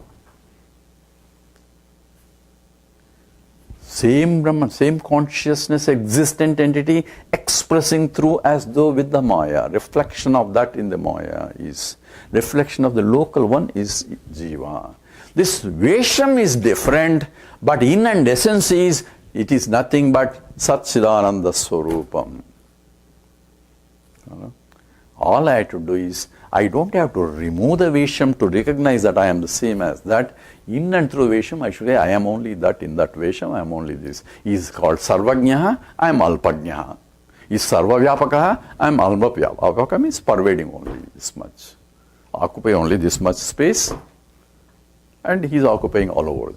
Same Brahman, same consciousness, existent entity, expressing through as though with the Maya. Reflection of that in the Maya is, reflection of the local one is Jiva. This Vesham is different, but in and essence is, it is nothing but Satchidananda Swarupam. All I have to do is, I don't have to remove the Vesham to recognize that I am the same as that. In and through Vesham, I should say, I am only that. In that Vesham, I am only this. He is called Sarvajnaha, I am Alpajnaha. He is Sarvavyapakaha, I am Alpavyapaka. Alpaka means pervading only this much. Occupy only this much space, and he is occupying all over.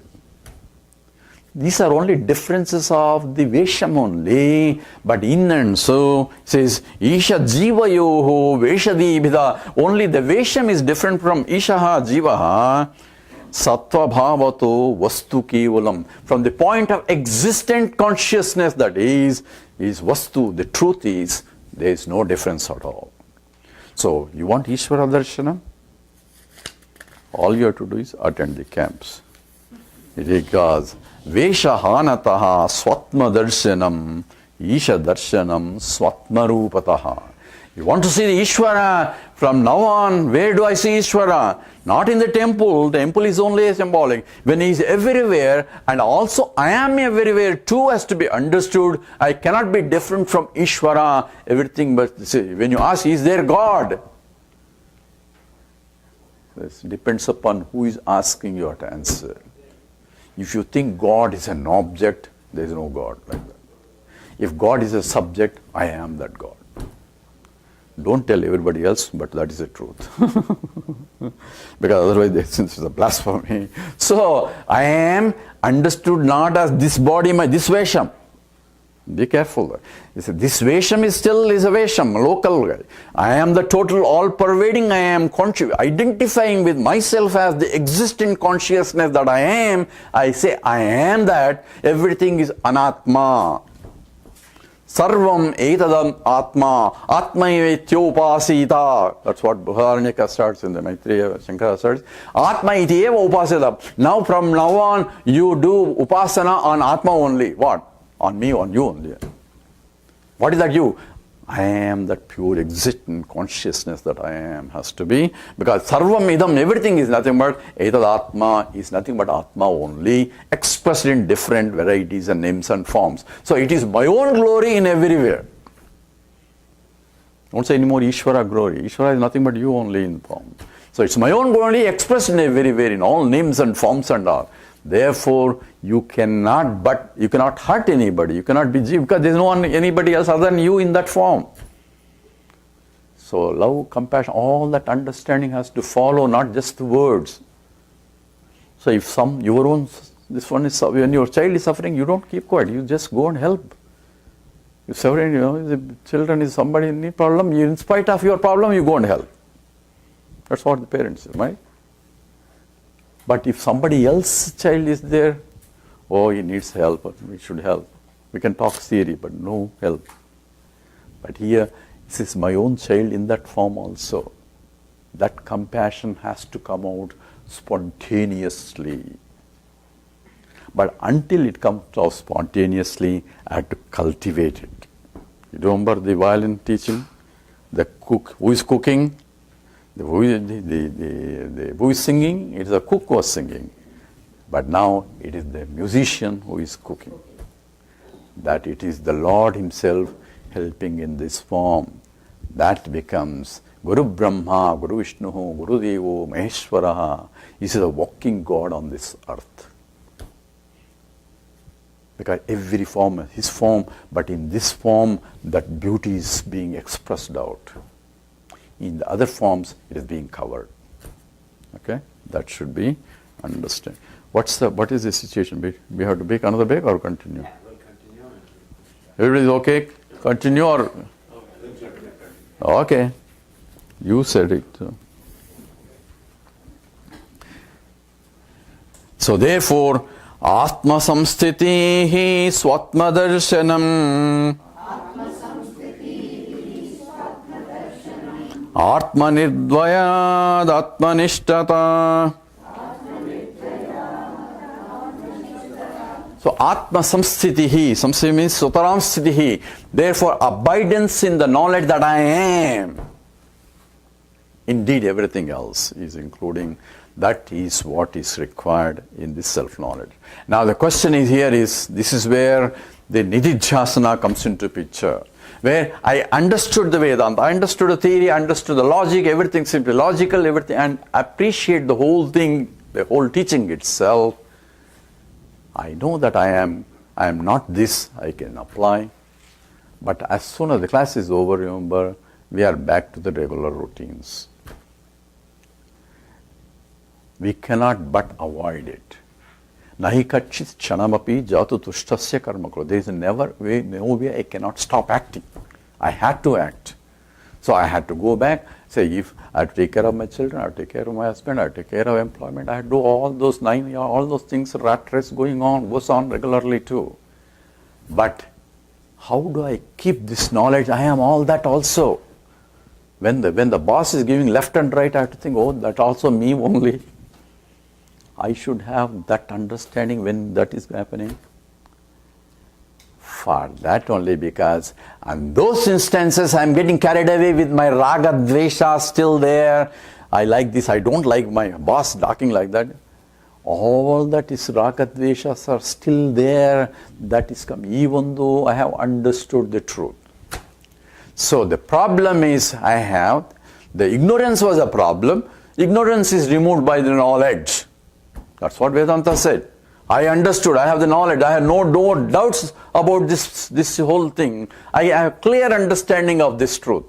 These are only differences of the Vesham only, but in and so, says, Isha Jivayoho Veshadi Bhida. Only the Vesham is different from Ishaha Jivaha. Sattva Bhavato Vastu Kevalam. From the point of existent consciousness, that is Vastu, the truth is, there is no difference at all. So, you want Ishvara Darshanam? All you have to do is attend the camps. Because Veshahanataha Swatma Darshanam Isha Darshanam Swatma Rupataha. You want to see the Ishvara, from now on, where do I see Ishvara? Not in the temple. Temple is only symbolic. When he is everywhere, and also I am everywhere too has to be understood. I cannot be different from Ishvara, everything. But see, when you ask, is there God? This depends upon who is asking you to answer. If you think God is an object, there is no God like that. If God is a subject, I am that God. Don't tell everybody else, but that is the truth. Because otherwise it's a blasphemy. So, I am understood not as this body, this Vesham. Be careful. This Vesham is still a Vesham, local. I am the total, all-pervading, I am conscious, identifying with myself as the existent consciousness that I am. I say, I am that. Everything is Anatma. Sarvam etadam atma, atmaivetyopasita. That's what Bharanyaka starts in the Maitreya Shankara starts. Atma iti eva upasita. Now from now on, you do upasana on Atma only. What? On me, on you only. What is that you? I am that pure existent consciousness that I am has to be, because sarvam idam, everything is nothing but etad atma, is nothing but atma only, expressed in different varieties and names and forms. So it is my own glory in everywhere. Don't say anymore Ishvara glory. Ishvara is nothing but you only in form. So it's my own glory expressed in everywhere, in all names and forms and all. Therefore, you cannot hurt anybody. You cannot be jiva, because there is no one, anybody else other than you in that form. So love, compassion, all that understanding has to follow, not just the words. So if when your child is suffering, you don't keep quiet. You just go and help. If suffering, the children is somebody in need problem, in spite of your problem, you go and help. That's what the parents do, right? But if somebody else's child is there, oh, he needs help, we should help. We can talk theory, but no help. But here, this is my own child in that form also. That compassion has to come out spontaneously. But until it comes out spontaneously, I have to cultivate it. You remember the violin teaching? The cook, who is cooking? Who is singing? It is the cook who was singing. But now it is the musician who is cooking. That it is the Lord Himself helping in this form. That becomes Guru Brahma, Guru Vishnu, Guru Devo, Maheshwaraha. He is a walking God on this earth. Because every form is His form, but in this form, that beauty is being expressed out. In the other forms, it is being covered. Okay? That should be understood. What is the situation? We have to bake another bake or continue? Yeah, we'll continue. Everybody is okay? Continue or? Okay. You said it. So therefore, Atma samstiti swatma darshanam. Atma nirdvayad atma nishtata. So Atma samstitihi, samstiti means sutaram stitihi. Therefore, abidance in the knowledge that I am. Indeed, everything else is including. That is what is required in this self-knowledge. Now the question is here is, this is where the nididhyasana comes into picture. Where I understood the Vedanta, I understood the theory, I understood the logic, everything simply logical, everything, and appreciate the whole thing, the whole teaching itself. I know that I am not this, I can apply. But as soon as the class is over, remember, we are back to the regular routines. We cannot but avoid it. Nahi kachit chanamapi jatu tushtasya karmakro. There is no way I cannot stop acting. I had to act. So I had to go back, say, if I have to take care of my children, I have to take care of my husband, I have to take care of employment, I have to do all those things, rat race goes on regularly too. But how do I keep this knowledge? I am all that also. When the boss is giving left and right, I have to think, oh, that also me only. I should have that understanding when that is happening. For that only, because in those instances I am getting carried away with my raga dvesha still there. I like this, I don't like my boss talking like that. All that is raga dveshas are still there. That is coming, even though I have understood the truth. So the problem is the ignorance was a problem. Ignorance is removed by the knowledge. That's what Vedanta said. I understood, I have the knowledge, I have no doubts about this whole thing. I have clear understanding of this truth.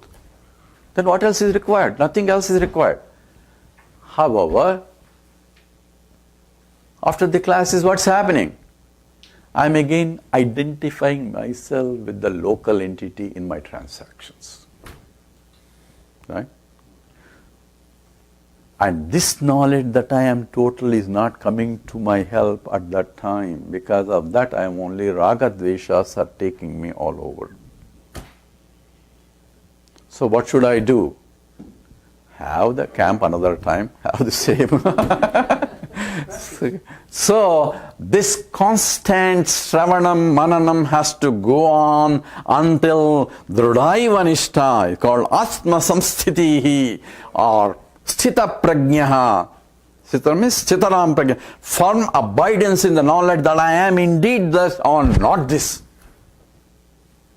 Then what else is required? Nothing else is required. However, after the class is what's happening? I am again identifying myself with the local entity in my transactions. Right? And this knowledge that I am total is not coming to my help at that time. Because of that, I am only raga dveshas are taking me all over. So what should I do? Have the camp another time, have the same. So this constant Shravanam, Mananam has to go on until Dhrudaiva Nishta, called Atma Samsthitihi or Sthita Prajnaha. Sthita means Sthitaram Prajna. Firm abidance in the knowledge that I am indeed this or not this.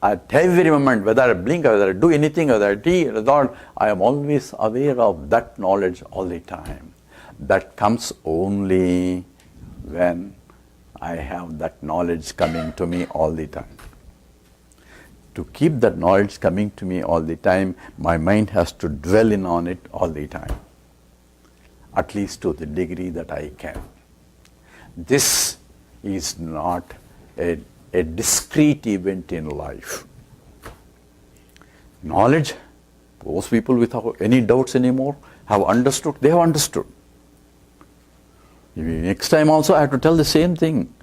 At every moment, whether I blink, whether I do anything, whether I do or not, I am always aware of that knowledge all the time. That comes only when I have that knowledge coming to me all the time. To keep that knowledge coming to me all the time, my mind has to dwell in on it all the time, at least to the degree that I can. This is not a discrete event in life. Knowledge, those people without any doubts anymore have understood, they have understood. Next time also I have to tell the same thing.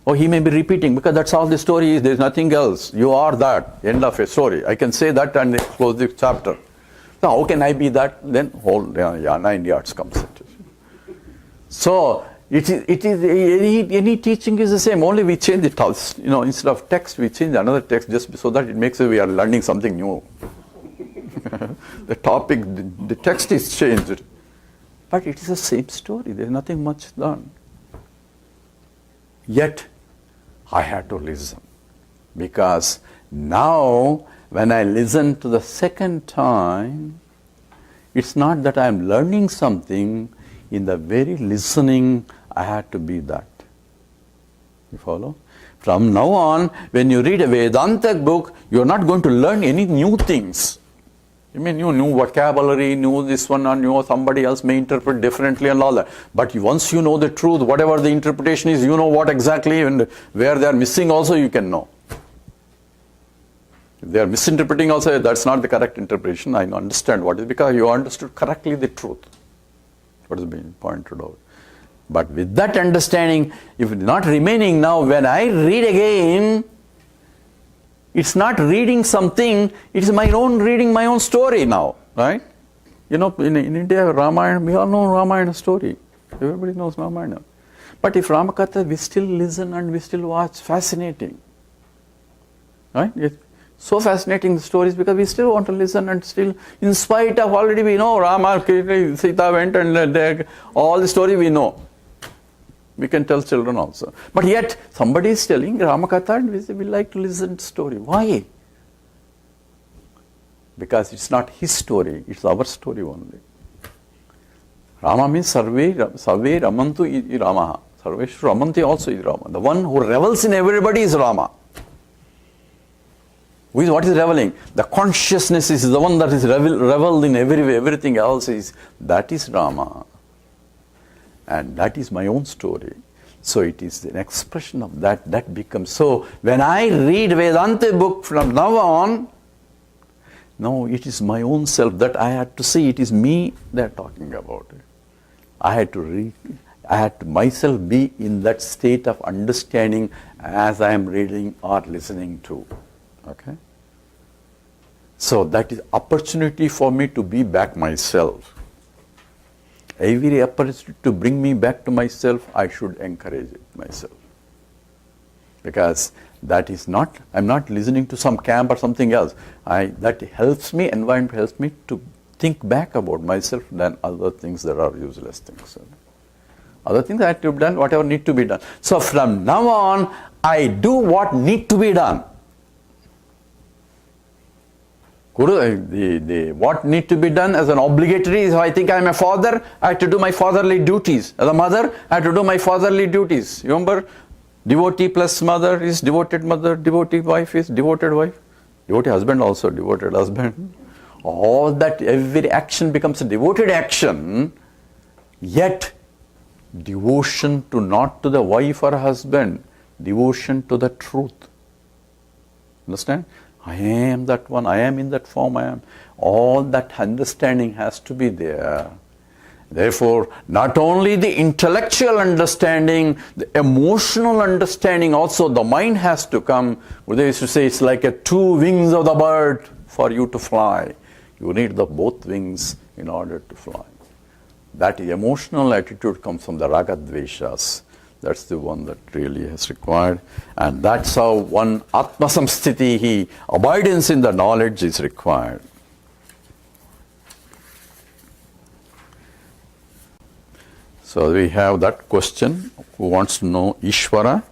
Or he may be repeating, because that's all the story is, there's nothing else. You are that, end of a story. I can say that and close the chapter. So how can I be that? Then whole 9 yards comes into it. So it is any teaching is the same, only we change the text. Instead of text, we change another text just so that it makes it we are learning something new. The topic, the text is changed. But it is the same story, there is nothing much done. Yet, I had to listen. Because now, when I listen to the second time, it's not that I am learning something, in the very listening, I had to be that. You follow? From now on, when you read a Vedanta book, you are not going to learn any new things. You mean you knew vocabulary, knew this one, or knew somebody else may interpret differently and all that. But once you know the truth, whatever the interpretation is, you know what exactly and where they are missing also you can know. If they are misinterpreting also, that's not the correct interpretation. I understand what is, because you understood correctly the truth. What is being pointed out. But with that understanding, if it's not remaining now, when I read again, it's not reading something, it's my own reading my own story now, right? In India, Ramayana, we all know Ramayana story. Everybody knows Ramayana. But if Ramakatha, we still listen and we still watch, fascinating. Right? It's so fascinating the stories because we still want to listen and still, in spite of already we know Rama, Sita went and all the story we know. We can tell children also. But yet, somebody is telling Ramakatha and we say, we like to listen to story. Why? Because it's not his story, it's our story only. Rama means Sarve Ramantu is Rama. Sarveshu Ramanti also is Rama. The one who revels in everybody is Rama. What is reveling? The consciousness is the one that is reveled in everything else that is Rama. And that is my own story. So it is an expression of that becomes. So when I read Vedanta book from now on, no, it is my own self that I had to see. It is me they are talking about. I had to read. I had to myself be in that state of understanding as I am reading or listening to. Okay. So that is opportunity for me to be back myself. Every opportunity to bring me back to myself, I should encourage it myself. Because that is not, I'm not listening to some camp or something else. That helps me, environment helps me to think back about myself than other things that are useless things. Other things I have to be done, whatever need to be done. So from now on, I do what need to be done. What need to be done as an obligatory is, I think I am a father, I have to do my fatherly duties. As a mother, I have to do my fatherly duties. Remember, devotee plus mother is devoted mother, devotee wife is devoted wife, devotee husband also devoted husband. All that, every action becomes a devoted action, yet devotion to not to the wife or husband, devotion to the truth. Understand? I am that one, I am in that form, I am. All that understanding has to be there. Therefore, not only the intellectual understanding, the emotional understanding also, the mind has to come. They used to say it's like a 2 wings of the bird for you to fly. You need the both wings in order to fly. that emotional attitude comes from the raga dveshas. That's the one that really is required. And that's how one atma samsthiti, abidance in the knowledge is required. So we have that question, who wants to know Ishvara,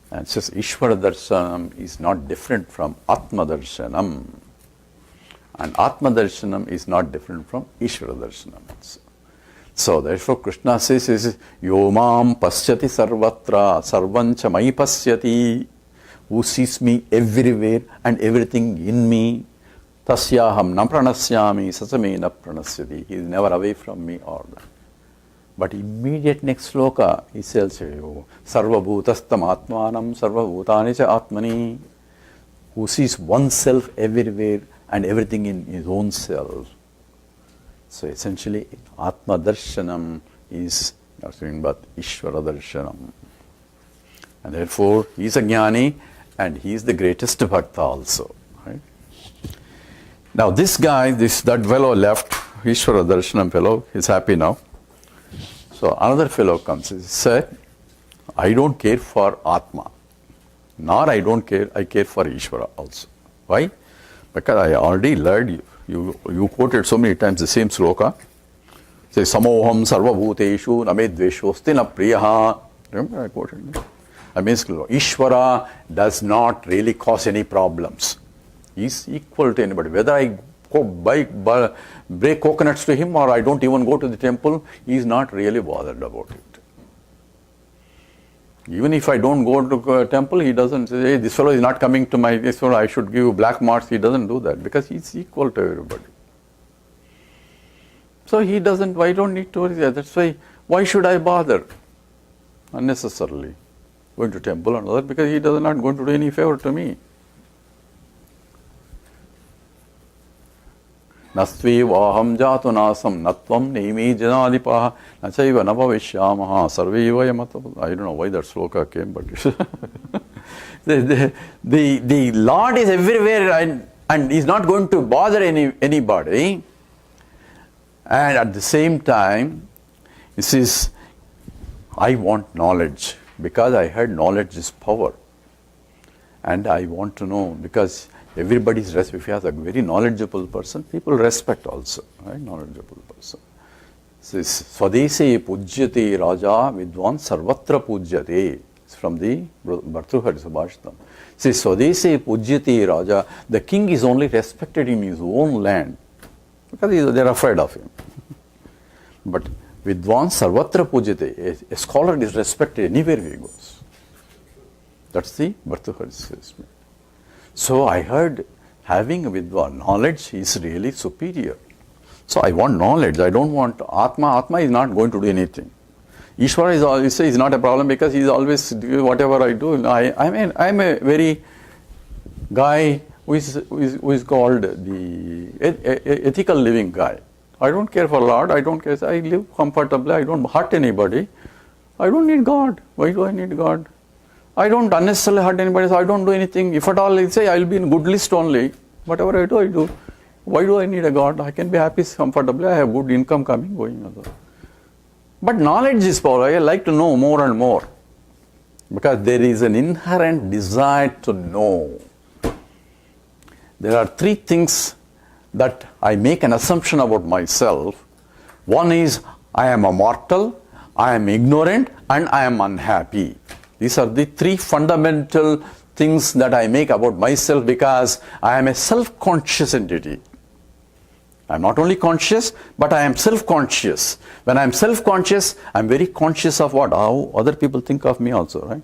and says Ishvara darshanam is not different from Atma darshanam. And Atma darshanam is not different from Ishvara darshanam also. So therefore Krishna says, Yo mam pasyati sarvatra sarvancha mai pasyati, who sees me everywhere and everything in me, tasyaham na pranasyami sasame na pranasyati. He is never away from me or that. But immediate next sloka, he says, Sarva bhutastam atmanam sarva bhutani cha atmani, who sees oneself everywhere and everything in his own self. So essentially, Atma Darshanam is nothing but Ishvara Darshanam. And therefore, he is a Jnani and he is the greatest Bhakta also. Right? Now this guy, that fellow left, Ishvara Darshanam fellow, he's happy now. So another fellow comes, he said, I don't care for Atma, nor I care for Ishvara also. Why? Because I already learned you quoted so many times the same sloka. Say, Samoham sarva bhuteshu name dveshosti na priyaha. Remember I quoted it? I mean, Ishvara does not really cause any problems. He is equal to anybody. Whether I go break coconuts to him or I don't even go to the temple, he is not really bothered about it. Even if I don't go to a temple, he doesn't say, hey, this fellow is not coming to this fellow, I should give black marks. He doesn't do that because he's equal to everybody. So he doesn't, I don't need to worry. That's why should I bother unnecessarily going to temple and all that? Because he does not going to do any favor to me. Nastvi vaham jatu nasam natvam neimi janadipaha nachaiva nabhavishyamaha sarveva yamata. I don't know why that sloka came, but the Lord is everywhere and He's not going to bother anybody. And at the same time, He says, I want knowledge because I heard knowledge is power. And I want to know because everybody's if he has a very knowledgeable person, people respect also, right? Knowledgeable person. Says Swadesi pujyate raja vidwan sarvatra pujyate. It's from the Bhartruhari Subhashtam. Says Swadesi pujyate raja. The king is only respected in his own land because they are afraid of him. But vidwan sarvatra pujyate. A scholar is respected anywhere he goes. That's the Bhartruhari statement. So I heard having a vidwan, knowledge is really superior. So I want knowledge, I don't want Atma. Atma is not going to do anything. Ishvara is always is not a problem because he is always doing whatever I do. I'm a very guy who is called the ethical living guy. I don't care for Lord, I don't care. I live comfortably, I don't hurt anybody. I don't need God. Why do I need God? I don't unnecessarily hurt anybody, so I don't do anything. If at all, I say I will be in good list only. Whatever I do. Why do I need a God? I can be happy, comfortably. I have good income coming, going. But knowledge is power. I like to know more and more. Because there is an inherent desire to know. There are three things that I make an assumption about myself. One is, I am a mortal, I am ignorant, and I am unhappy. These are the three fundamental things that I make about myself because I am a self-conscious entity. I am not only conscious, but I am self-conscious. When I am self-conscious, I am very conscious of how other people think of me also, right?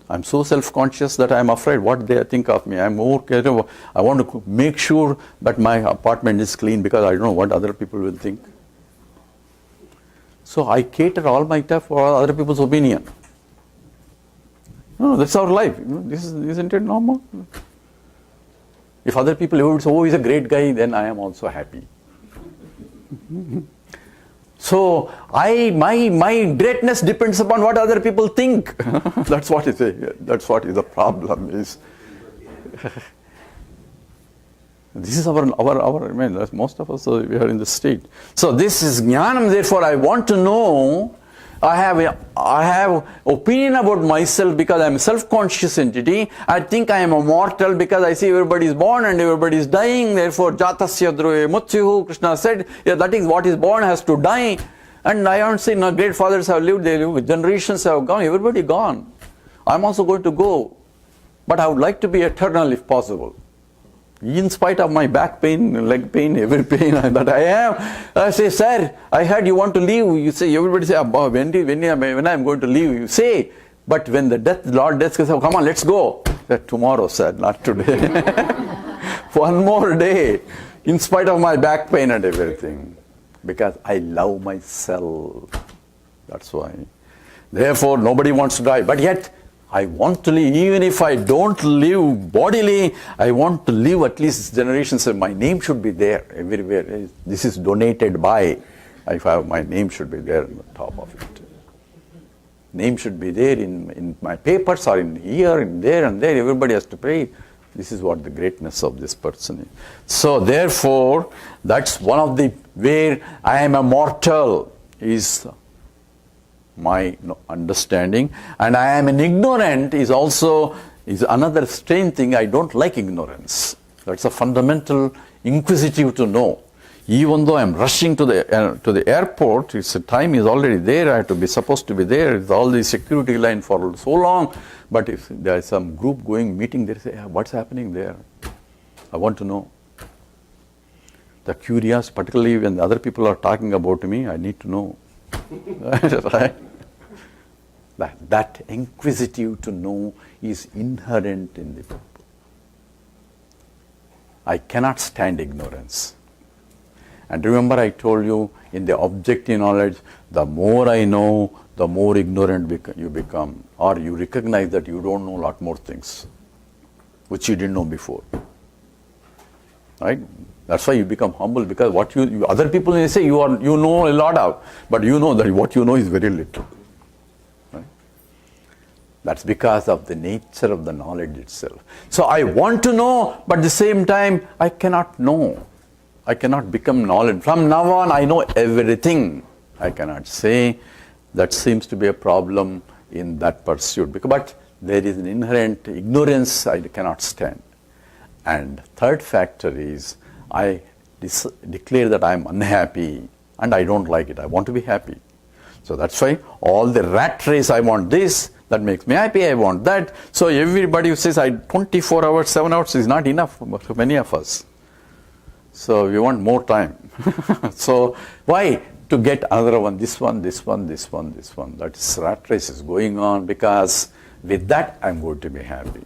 I am so self-conscious that I am afraid what they think of me. I am more careful. I want to make sure that my apartment is clean because I don't know what other people will think. So I cater all my time for other people's opinion. No, that's our life. Isn't it normal? If other people would say, oh, he's a great guy, then I am also happy. So my greatness depends upon what other people think. That's what is the problem is. This is our I mean, most of us, we are in the state. So this is jnanam, therefore I want to know. I have opinion about myself because I am a self-conscious entity. I think I am immortal because I see everybody is born and everybody is dying. Therefore, jatasya dhruve mutyuhu, Krishna said, yeah, that is what is born has to die. And I haven't seen, no, great fathers have lived, they live, generations have gone, everybody gone. I'm also going to go. But I would like to be eternal if possible. In spite of my back pain, leg pain, every pain that I have, I say, sir, I heard you want to leave. You say, everybody say, when I'm going to leave, you say, but when the Lord death says, oh, come on, let's go. That tomorrow, sir, not today. One more day, in spite of my back pain and everything, because I love myself. That's why. Therefore, nobody wants to die, but yet, I want to live, even if I don't live bodily, I want to live at least generations. My name should be there everywhere. This is donated by. If I have, my name should be there on the top of it. Name should be there in my papers or in here, in there and there. Everybody has to pray. This is what the greatness of this person is. So therefore, that's one of the where I am immortal is my understanding, and I am an ignorant is another strange thing. I don't like ignorance. That's a fundamental inquisitive to know. Even though I'm rushing to the airport, time is already there. I have to be supposed to be there. It's all the security line for so long. But if there is some group going meeting, they say, what's happening there? I want to know. The curious, particularly when other people are talking about me, I need to know. Right? That inquisitive to know is inherent in the people. I cannot stand ignorance. And remember, I told you in the objective knowledge, the more I know, the more ignorant you become, or you recognize that you don't know a lot more things which you didn't know before. Right? That's why you become humble, because what you other people may say you know a lot of, but you know that what you know is very little. Right? That's because of the nature of the knowledge itself. So I want to know, but at the same time I cannot know. I cannot become knowledge. From now on I know everything. I cannot say. That seems to be a problem in that pursuit. But there is an inherent ignorance I cannot stand. And third factor is I declare that I am unhappy and I don't like it. I want to be happy. So that's why all the rat race, I want this, that makes me happy, I want that. So everybody who says 24 hours, 7 hours is not enough for many of us. So we want more time. So why? To get another one, this one. That is rat race is going on, because with that I'm going to be happy.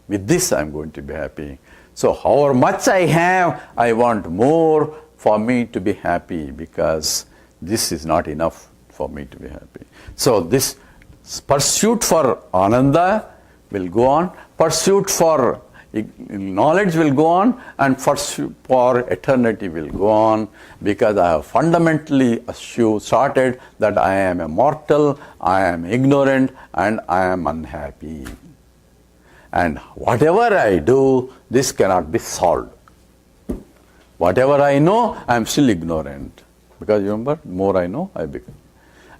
With this I'm going to be happy. So however much I have, I want more for me to be happy, because this is not enough for me to be happy. So this pursuit for ananda will go on, pursuit for knowledge will go on, and pursuit for eternity will go on, because I have fundamentally started that I am immortal, I am ignorant, and I am unhappy. And whatever I do, this cannot be solved. Whatever I know, I am still ignorant. Because remember, more I know, I become.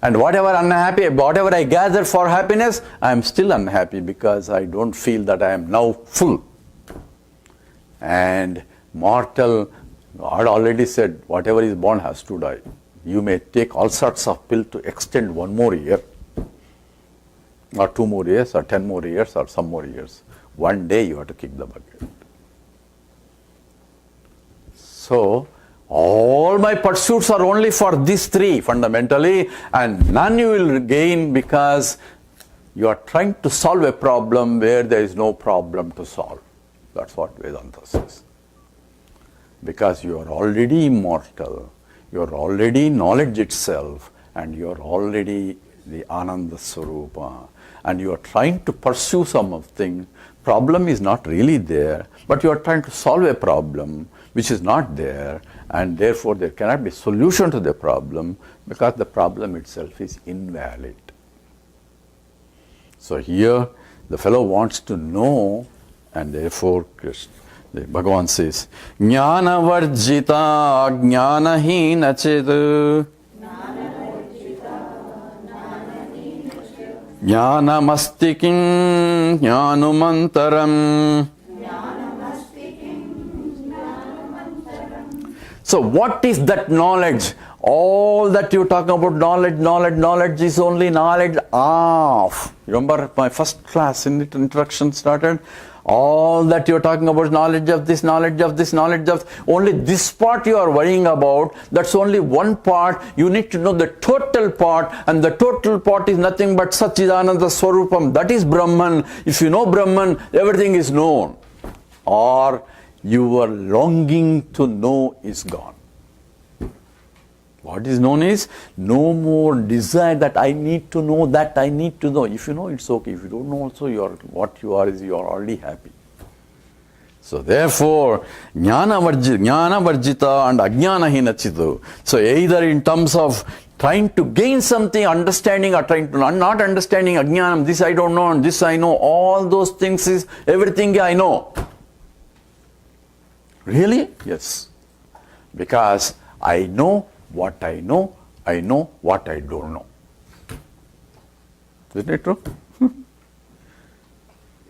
And whatever I gather for happiness, I am still unhappy, because I don't feel that I am now full. And mortal, God already said, whatever is born has to die. You may take all sorts of pills to extend 1 more year, or 2 more years, or 10 more years, or some more years. One day you have to kick the bucket. So, all my pursuits are only for these 3 fundamentally, and none you will gain, because you are trying to solve a problem where there is no problem to solve. That's what Vedanta says. Because you are already immortal, you are already knowledge itself, and you are already the Ananda Swarupa, and you are trying to pursue something. Problem is not really there, but you are trying to solve a problem which is not there, and therefore there cannot be solution to the problem, because the problem itself is invalid. So here the fellow wants to know, and therefore Bhagavan says, Jnana varjita jnana hina chid. Jnanamastikim jnanumantaram. So what is that knowledge? All that you talk about knowledge is only knowledge of. Remember my first class in the introduction started? All that you're talking about knowledge of this, knowledge of this, knowledge of only this part you are worrying about. That's only one part. You need to know the total part, and the total part is nothing but Satchidananda Swarupam. That is Brahman. If you know Brahman, everything is known. Or your longing to know is gone. What is known is no more desire that I need to know, that I need to know. If you know, it's okay. If you don't know also, what you are is you are already happy. So therefore, jnana varjita and ajnana hinachitu. So either in terms of trying to gain something, understanding, or trying to not understanding, ajnanam, this I don't know and this I know, all those things is everything I know. Really? Yes. Because I know what I know what I don't know. Isn't it true?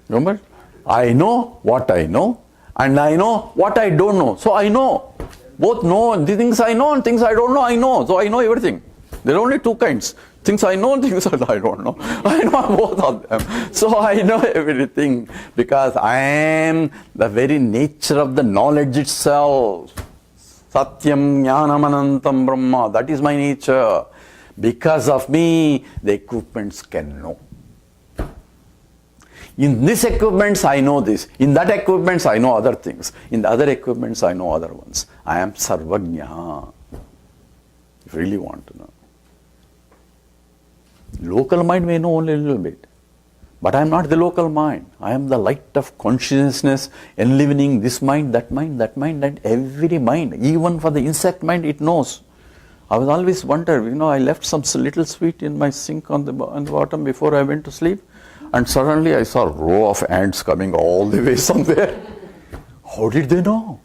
Remember? I know what I know and I know what I don't know. So I know. Both know the things I know and things I don't know, I know. So I know everything. There are only two kinds. Things I know and things I don't know. I know both of them. So I know everything because I am the very nature of the knowledge itself. Satyam Jnanam Anantam Brahma. That is my nature. Because of me, the equipments can know. In this equipments, I know this. In that equipments, I know other things. In the other equipments, I know other ones. I am Sarvajna. If you really want to know. Local mind may know only a little bit. But I am not the local mind. I am the light of consciousness enlivening this mind, that mind, and every mind. Even for the insect mind, it knows. I was always wondering, I left some little sweet in my sink on the bottom before I went to sleep. And suddenly I saw a row of ants coming all the way somewhere. How did they know?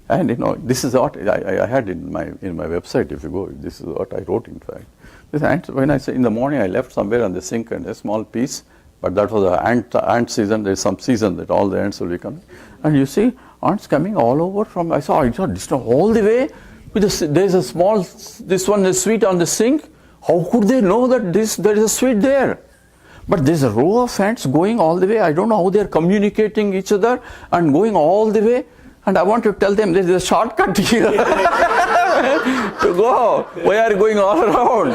And this is what I had in my website. If you go, this is what I wrote. In fact, this ant. When I say in the morning, I left somewhere on the sink and a small piece. But that was the ant season. There's some season that all the ants will be coming, and you see ants coming all over from. I saw this all the way. There's a small. This one is sweet on the sink. How could they know that there is a sweet there? But there's a row of ants going all the way. I don't know how they're communicating each other and going all the way. And I want to tell them there's a shortcut here to go. Why are you going all around?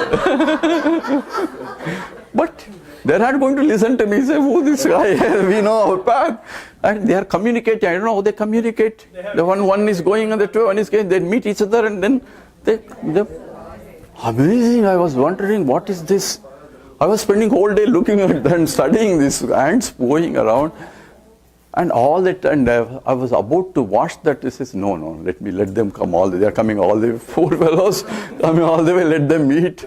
But they're not going to listen to me. Say, who this guy is? We know our path. And they are communicating. I don't know how they communicate. The one is going and the two one is going. They meet each other and then they amazing. I was wondering, what is this? I was spending whole day looking at them, studying these ants going around. And all that, and I was about to wash that. He says, no, let them come all the way. They are coming all the way. Poor fellows coming all the way, let them eat.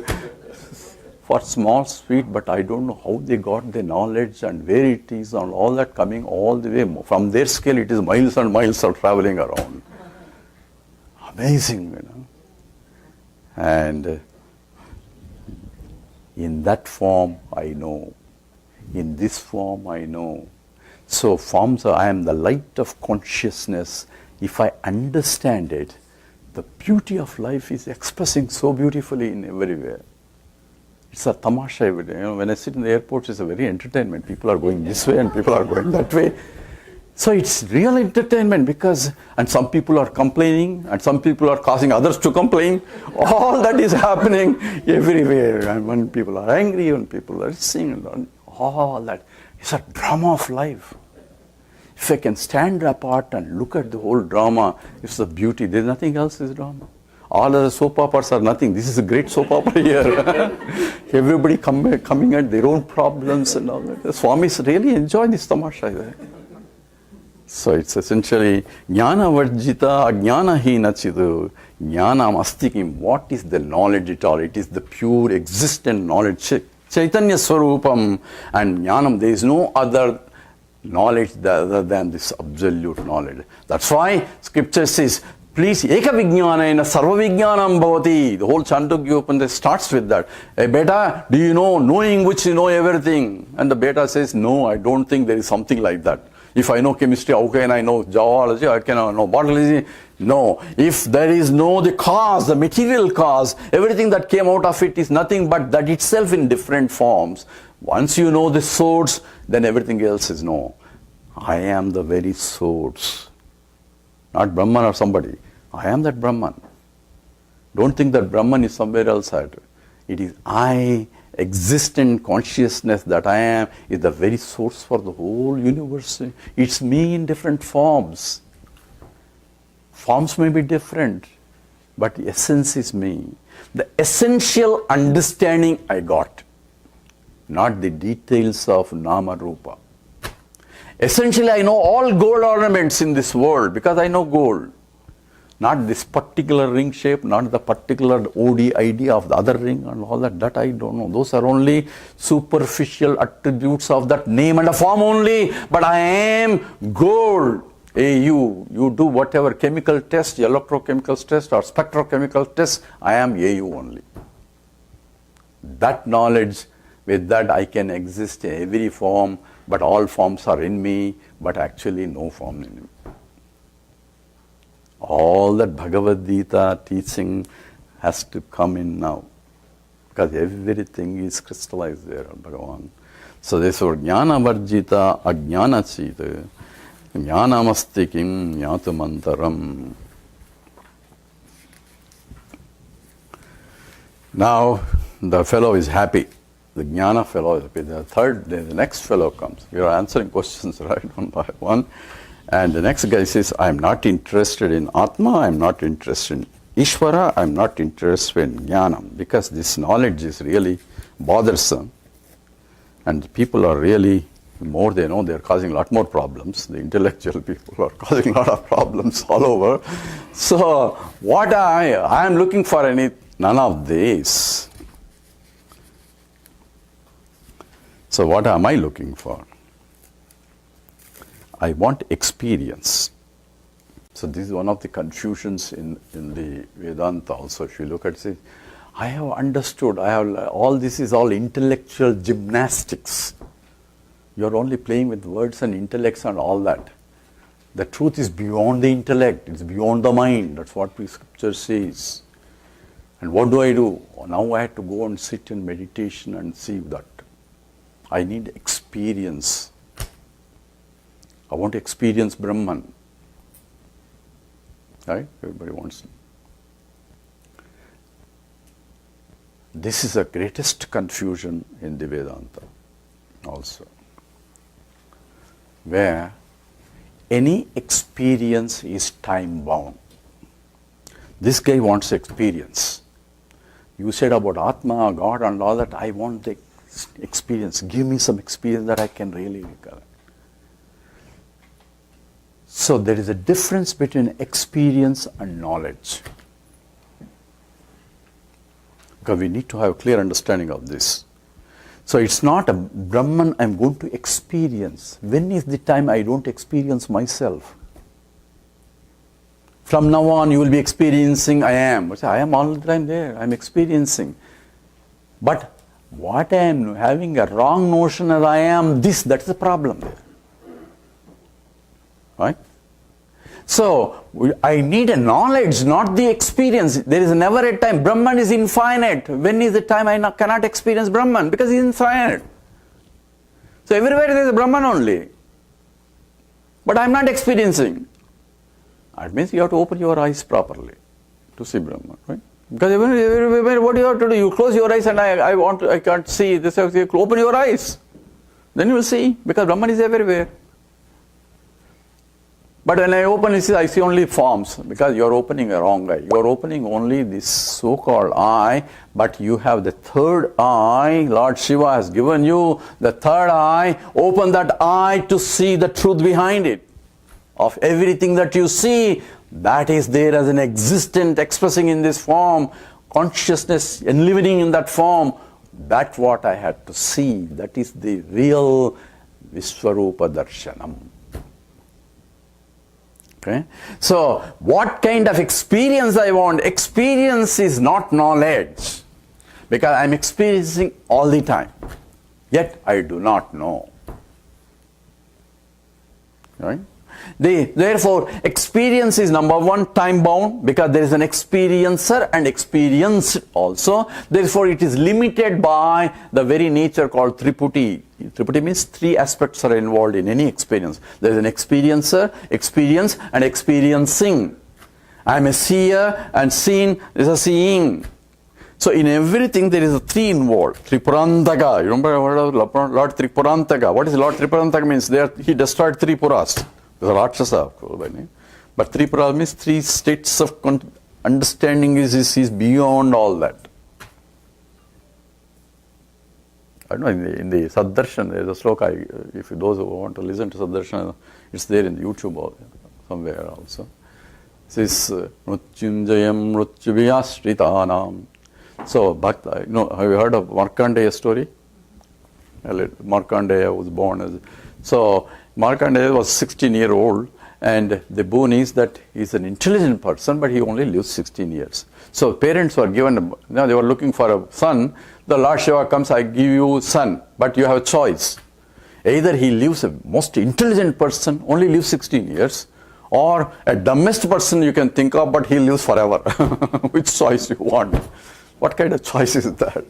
For small sweet, but I don't know how they got the knowledge and where it is and all that coming all the way. From their scale, it is miles and miles of traveling around. Amazing, And in that form, I know. In this form, I know. So forms I am the light of consciousness. If I understand it, the beauty of life is expressing so beautifully in everywhere. It's a tamasha every day. When I sit in the airport, it's a very entertainment. People are going this way and people are going that way. So it's real entertainment because, and some people are complaining and some people are causing others to complain. All that is happening everywhere. And when people are angry, when people are singing, all that. It's a drama of life. If I can stand apart and look at the whole drama, it's the beauty. There's nothing else is drama. All other soap operas are nothing. This is a great soap opera here. Everybody coming at their own problems and all that. The Swamis really enjoy this tamasha. So it's essentially jnana varjita ajnana hina chidu jnana astikim. What is the knowledge at all? It is the pure existent knowledge. Chaitanya Swarupam and Jnanam. There is no other knowledge other than this absolute knowledge. That's why scripture says, please, eka vijnanena sarva vijnanam bhavati. The whole Chandogya Upanishad starts with that. Hey beta, do you know, knowing which you know everything? And the beta says, no, I don't think there is something like that. If I know chemistry, how can I know zoology? I cannot know biology. No. If there is no the cause, the material cause, everything that came out of it is nothing but that itself in different forms. Once you know the source, then everything else is no. I am the very source. Not Brahman or somebody. I am that Brahman. Don't think that Brahman is somewhere else. It is I, existent consciousness that I am, is the very source for the whole universe. It's me in different forms. Forms may be different, but the essence is me. The essential understanding I got, not the details of Nama Rupa. Essentially, I know all gold ornaments in this world because I know gold. Not this particular ring shape, not the particular OD idea of the other ring and all that. That I don't know. Those are only superficial attributes of that name and a form only. But I am gold. AU. You do whatever chemical test, electrochemical test or spectrochemical test, I am AU only. That knowledge, with that I can exist in every form, but all forms are in me, but actually no form in me. All that Bhagavad Gita teaching has to come in now, because everything is crystallized there, Bhagavan. So therefore, Jnana Varjita Ajnana Chita Jnanamasti Kim Jnatumantaram. Now the fellow is happy. The Jnana fellow is happy. The next fellow comes. We are answering questions right one by one. And the next guy says, I am not interested in Atma, I am not interested in Ishvara, I am not interested in Jnanam, because this knowledge is really bothersome. And people are really, the more they know, they are causing a lot more problems. The intellectual people are causing a lot of problems all over. So, what I am looking for none of these. So, what am I looking for? I want experience. So this is one of the confusions in the Vedanta also. If you look at it, I have understood, all this is all intellectual gymnastics. You're only playing with words and intellects and all that. The truth is beyond the intellect, it's beyond the mind. That's what the scripture says. And what do? Now I have to go and sit in meditation and see that. I need experience. I want to experience Brahman. Right? Everybody wants. This is the greatest confusion in the Vedanta also. Where any experience is time bound. This guy wants experience. You said about Atma, God and all that, I want the experience. Give me some experience that I can really recollect. So there is a difference between experience and knowledge. Because we need to have a clear understanding of this. So it's not a Brahman I'm going to experience. When is the time I don't experience myself? From now on you will be experiencing I am. I am all the time there. I'm experiencing. But what I am having a wrong notion as I am this, that's the problem there. Right? So, I need a knowledge, not the experience. There is never a time. Brahman is infinite. When is the time I cannot experience Brahman? Because he is infinite. So, everywhere there is a Brahman only. But I am not experiencing. That means you have to open your eyes properly to see Brahman. Right? Because everywhere, what you have to do? You close your eyes and I can't see. This, you open your eyes. Then you will see. Because Brahman is everywhere. But when I open it, I see only forms, because you are opening a wrong eye. You are opening only this so-called eye, but you have the third eye. Lord Shiva has given you the third eye. Open that eye to see the truth behind it. Of everything that you see, that is there as an existent, expressing in this form, consciousness and living in that form. That's what I had to see. That is the real Vishwarupa Darshanam. Okay? So, what kind of experience I want? Experience is not knowledge. Because I am experiencing all the time. Yet I do not know. Right? Therefore, experience is number one, time bound, because there is an experiencer and experienced also. Therefore, it is limited by the very nature called Triputi. Triputi means three aspects are involved in any experience. There is an experiencer, experience, and experiencing. I am a seer, and seen is a seeing. So in everything there is a three involved. Tripurantaka. You remember Lord Tripurantaka? What is Lord Tripurantaka means? He destroyed Tripuras. The Rakshasa, of course, by name. But Tripura means three states of understanding is beyond all that. I don't know, in the Saddarshan, there is a sloka, if those who want to listen to Saddarshan, it's there in YouTube or somewhere also. It says, Mrutyunjayam Mrutyubhyasritanam. So, Bhakta, have you heard of Markandeya story? Markandeya was born as... So, Markandeya was 16-year-old, and the boon is that he's an intelligent person, but he only lives 16 years. So, parents were given, they were looking for a son. The Lord Shiva comes, I give you a son, but you have a choice. Either he lives a most intelligent person, only lives 16 years, or a dumbest person you can think of, but he lives forever. Which choice you want? What kind of choice is that?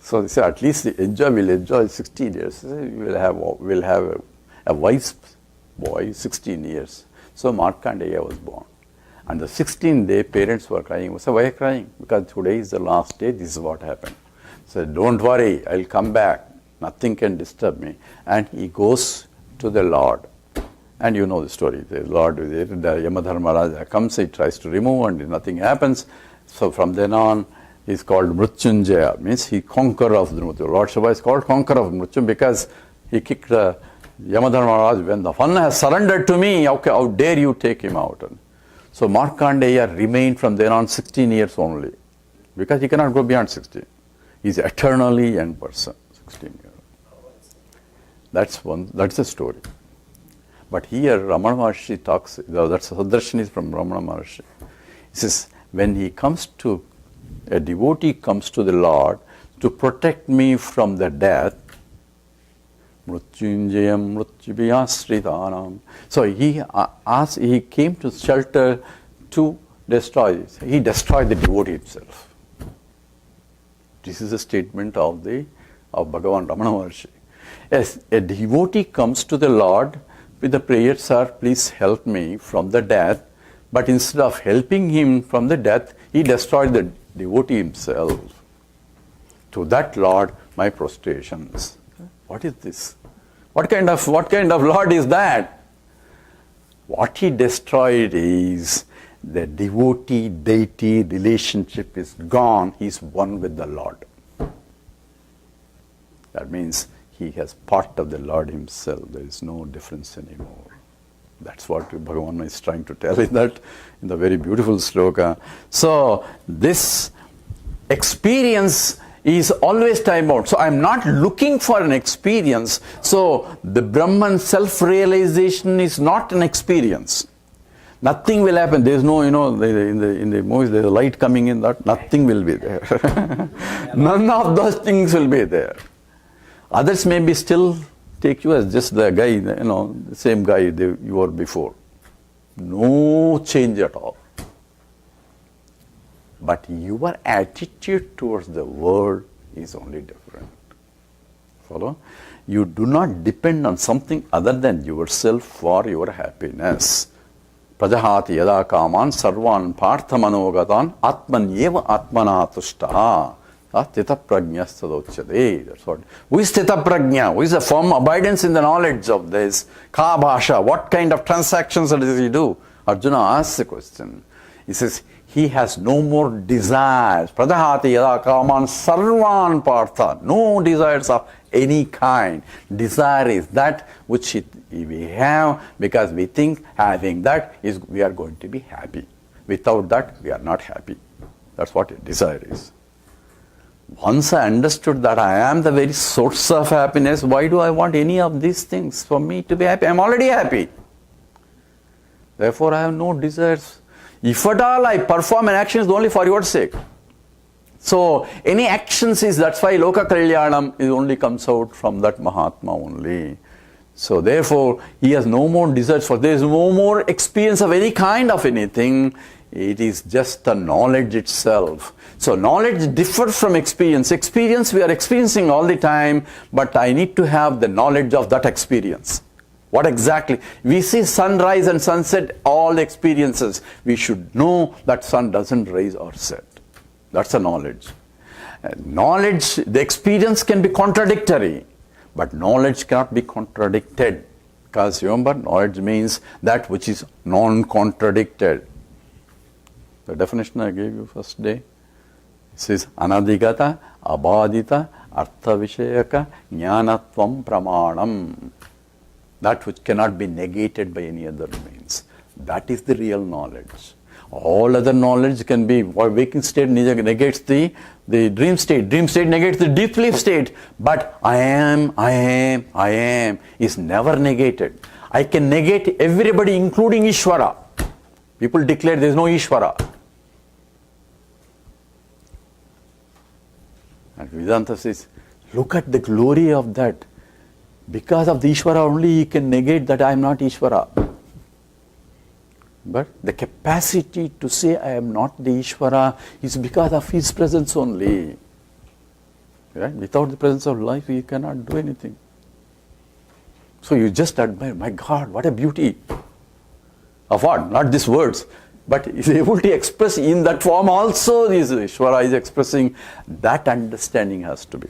So they say at least we'll enjoy 16 years. We'll have a wise boy, 16 years. So Markandeya was born. And the 16th day, parents were crying. So why are you crying? Because today is the last day, this is what happened. So don't worry, I'll come back. Nothing can disturb me. And he goes to the Lord. And you know the story. The Lord, the Yamadharmaraja comes, he tries to remove and nothing happens. So from then on, he's called Mrutyunjaya, means he conqueror of the Mrityu. Lord Shiva is called conqueror of Mrityu because he kicked Yamadharmaraj. When the one has surrendered to me, okay, how dare you take him out? So Markandeya remained from then on 16 years only, because he cannot go beyond 16. He's an eternally young person, 16 years. That's the story. But here Ramana Maharishi talks, that's Saddarshan is from Ramana Maharishi. He says, when a devotee comes to the Lord to protect me from the death, Mrutyunjayam Mrutyubhyasritanam. So he came to shelter to destroy. He destroyed the devotee himself. This is a statement of Bhagavan Ramana Maharishi. Yes, a devotee comes to the Lord with the prayer, sir, please help me from the death. But instead of helping him from the death, he destroyed the devotee himself. To that Lord, my prostrations. What is this? What kind of Lord is that? What he destroyed is the devotee-deity relationship is gone. He is one with the Lord. That means he has part of the Lord himself. There is no difference anymore. That's what Bhagavan is trying to tell in the very beautiful sloka. So this experience is always time bound. So I'm not looking for an experience. So the Brahman self-realization is not an experience. Nothing will happen. There's no, in the movies there's a light coming in, that nothing will be there. None of those things will be there. Others may be still take you as just the guy, the same guy you were before. No change at all. But your attitude towards the world is only different. Follow? You do not depend on something other than yourself for your happiness. Prajahati yada kaman sarvan parthamanogatan atmanyeva atmana tushtaha. Stita prajna sadochyade. That's what. Who is stita prajna? Who is a firm abidance in the knowledge of this? Ka bhasha. What kind of transactions does he do? Arjuna asks the question. He says, he has no more desires. Pradahati yada kaman sarvan partha. No desires of any kind. Desire is that which we have because we think having that is we are going to be happy. Without that, we are not happy. That's what desire is. Once I understood that I am the very source of happiness, why do I want any of these things for me to be happy? I am already happy. Therefore, I have no desires. If at all I perform an action, it's only for your sake. So, any actions is, that's why Loka Kalyanam is only comes out from that Mahatma only. So, therefore, he has no more desires for, there is no more experience of any kind of anything. It is just the knowledge itself. So, knowledge differs from experience. Experience we are experiencing all the time, but I need to have the knowledge of that experience. What exactly? We see sunrise and sunset, all experiences. We should know that sun doesn't rise or set. That's a knowledge. Knowledge, the experience can be contradictory, but knowledge cannot be contradicted. Because remember, knowledge means that which is non-contradicted. The definition I gave you first day. It says, Anadigata, Abadita, Artha Vishayaka, Jnanatvam Pramanam. That which cannot be negated by any other means. That is the real knowledge. All other knowledge can be, waking state negates the dream state. Dream state negates the deep sleep state. But I am is never negated. I can negate everybody including Ishvara. People declare there is no Ishvara. And Vedanta says, look at the glory of that. Because of the Ishvara only he can negate that I am not Ishvara. But the capacity to say I am not the Ishvara is because of his presence only. Right? Without the presence of life, you cannot do anything. So you just admire, my God, what a beauty. Of what? Not these words. But is able to express in that form also, this Ishvara is expressing. That understanding has to be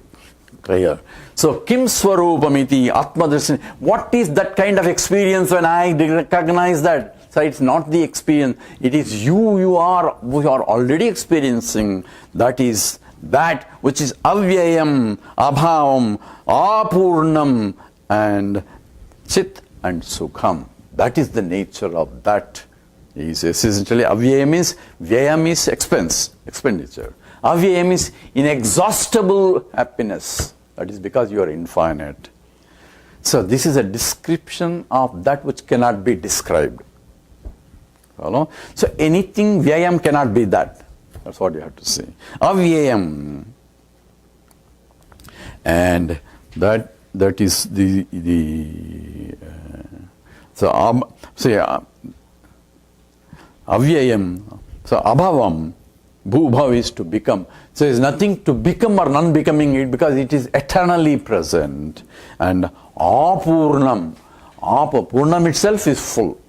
clear. So, Kim Swarupamiti Atmadrasani. What is that kind of experience when I recognize that? So, it's not the experience. It is you are already experiencing. That is that which is avyayam, abhavam, apurnam, and chit and sukham. That is the nature of that. Is essentially avyayam is, vyayam is expenditure. Avyayam is inexhaustible happiness. That is because you are infinite. So this is a description of that which cannot be described. Follow? So anything vyayam cannot be that. That's what you have to say. Avyayam. And that is avyayam. So abhavam. Bhubhav is to become. So there is nothing to become or non-becoming it because it is eternally present. And apurnam. Purnam itself is full.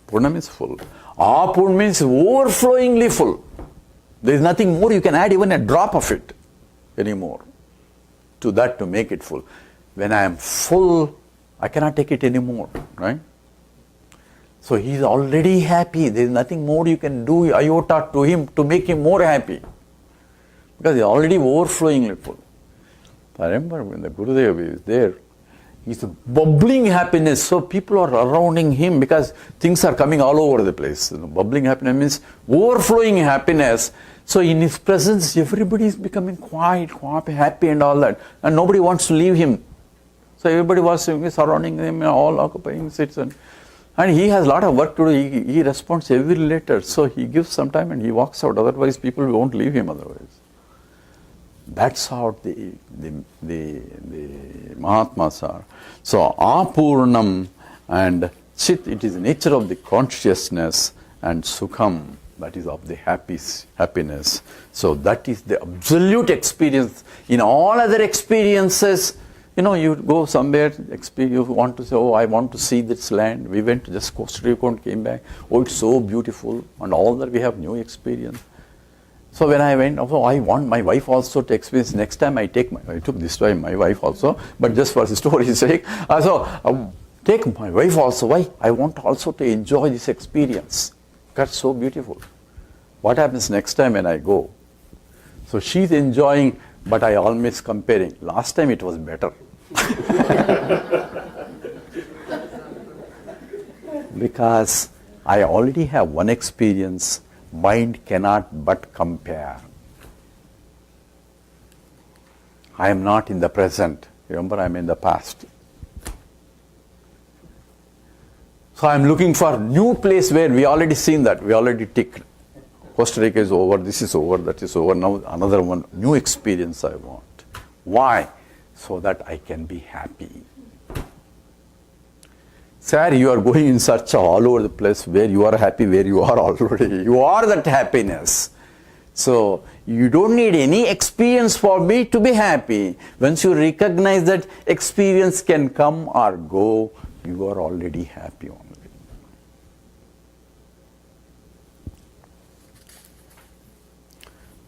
Purnam is full. Apurn means overflowingly full. There is nothing more you can add, even a drop of it anymore to that to make it full. When I am full, I cannot take it anymore, right? So he is already happy. There is nothing more you can do iota to him to make him more happy. Because he is already overflowingly full. I remember when the Gurudev is there, he is bubbling happiness. So people are surrounding him because things are coming all over the place. Bubbling happiness means overflowing happiness. So in his presence, everybody is becoming quiet, happy and all that. And nobody wants to leave him. So everybody was surrounding him, all occupying seats. And he has a lot of work to do. He responds every letter. So he gives some time and he walks out. Otherwise, people won't leave him otherwise. That's how the Mahatmas are. So, apurnam and chit, it is the nature of the consciousness, and sukham, that is of the happiness. So, that is the absolute experience. In all other experiences, you go somewhere, you want to say, oh, I want to see this land. We went to just Costa Rica and came back. Oh, it's so beautiful. And all that we have new experience. So when I went, I want my wife also to experience. Next time I took this time my wife also, but just for the story's sake. Take my wife also. Why? I want also to enjoy this experience. That's so beautiful. What happens next time when I go? So she's enjoying, but I always comparing. Last time it was better. Because I already have one experience. Mind cannot but compare. I am not in the present. Remember, I am in the past. So I am looking for new place where we already seen that. We already ticked. Costa Rica is over, this is over, that is over. Now another one, new experience I want. Why? So that I can be happy. Sir, you are going in search of all over the place where you are happy, where you are already. You are that happiness. So you don't need any experience for me to be happy. Once you recognize that experience can come or go, you are already happy only.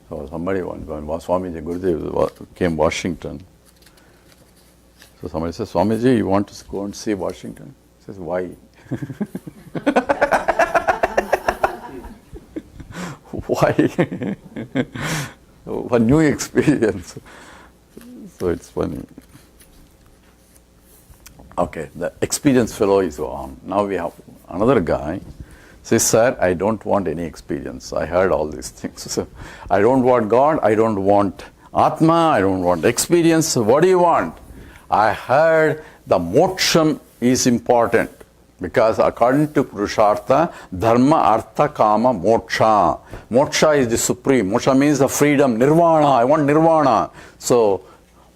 So somebody, when Swamiji Gurudev came Washington, so somebody says, Swamiji, you want to go and see Washington? He says, why? Why? A new experience. So it's funny. Okay, the experienced fellow is on. Now we have another guy. Says, sir, I don't want any experience. I heard all these things. So, I don't want God. I don't want Atma. I don't want experience. What do you want? I heard the moksha is important. Because according to Purushartha, Dharma, Artha, Kama, Moksha. Moksha is the supreme. Moksha means the freedom, Nirvana. I want Nirvana. So,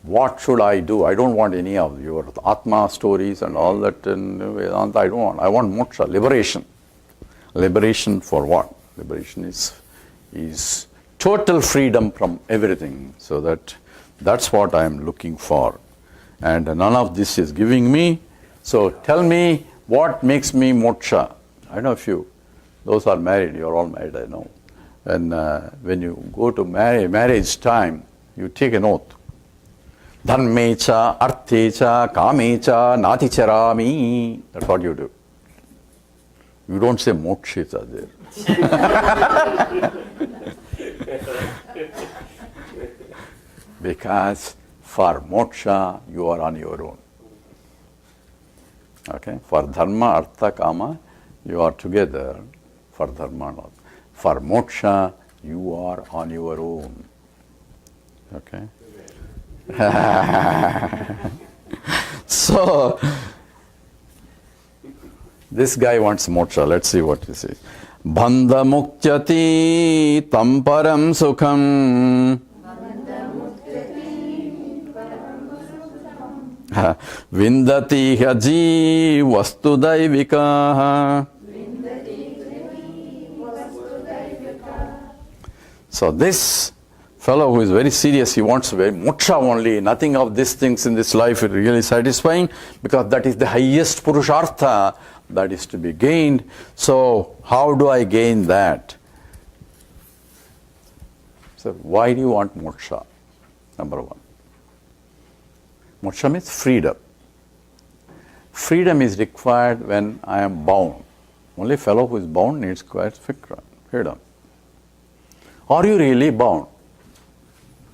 what should I do? I don't want any of your Atma stories and all that. And Vedanta, I don't want. I want Moksha, liberation. Liberation for what? Liberation is total freedom from everything. So that's what I am looking for. And none of this is giving me. So tell me, what makes me moksha? I don't know if those are married, you're all married, I know. And when you go to marriage time, you take an oath. Dharmecha, arthecha, kamecha, naticharami. That's what you do. You don't say moksha there. Because for moksha, you are on your own. Okay? For dharma, artha, kama, you are together. For dharma, not. For moksha, you are on your own. Okay? So, this guy wants moksha. Let's see what he says. Bandha muktyati tamparam sukham. Vindati haji vastu daivika. So this fellow who is very serious, he wants very moksha only, nothing of these things in this life is really satisfying, because that is the highest purushartha that is to be gained. So how do I gain that? So why do you want moksha? Number one. Moksha means freedom. Freedom is required when I am bound. Only fellow who is bound needs quite freedom. Are you really bound?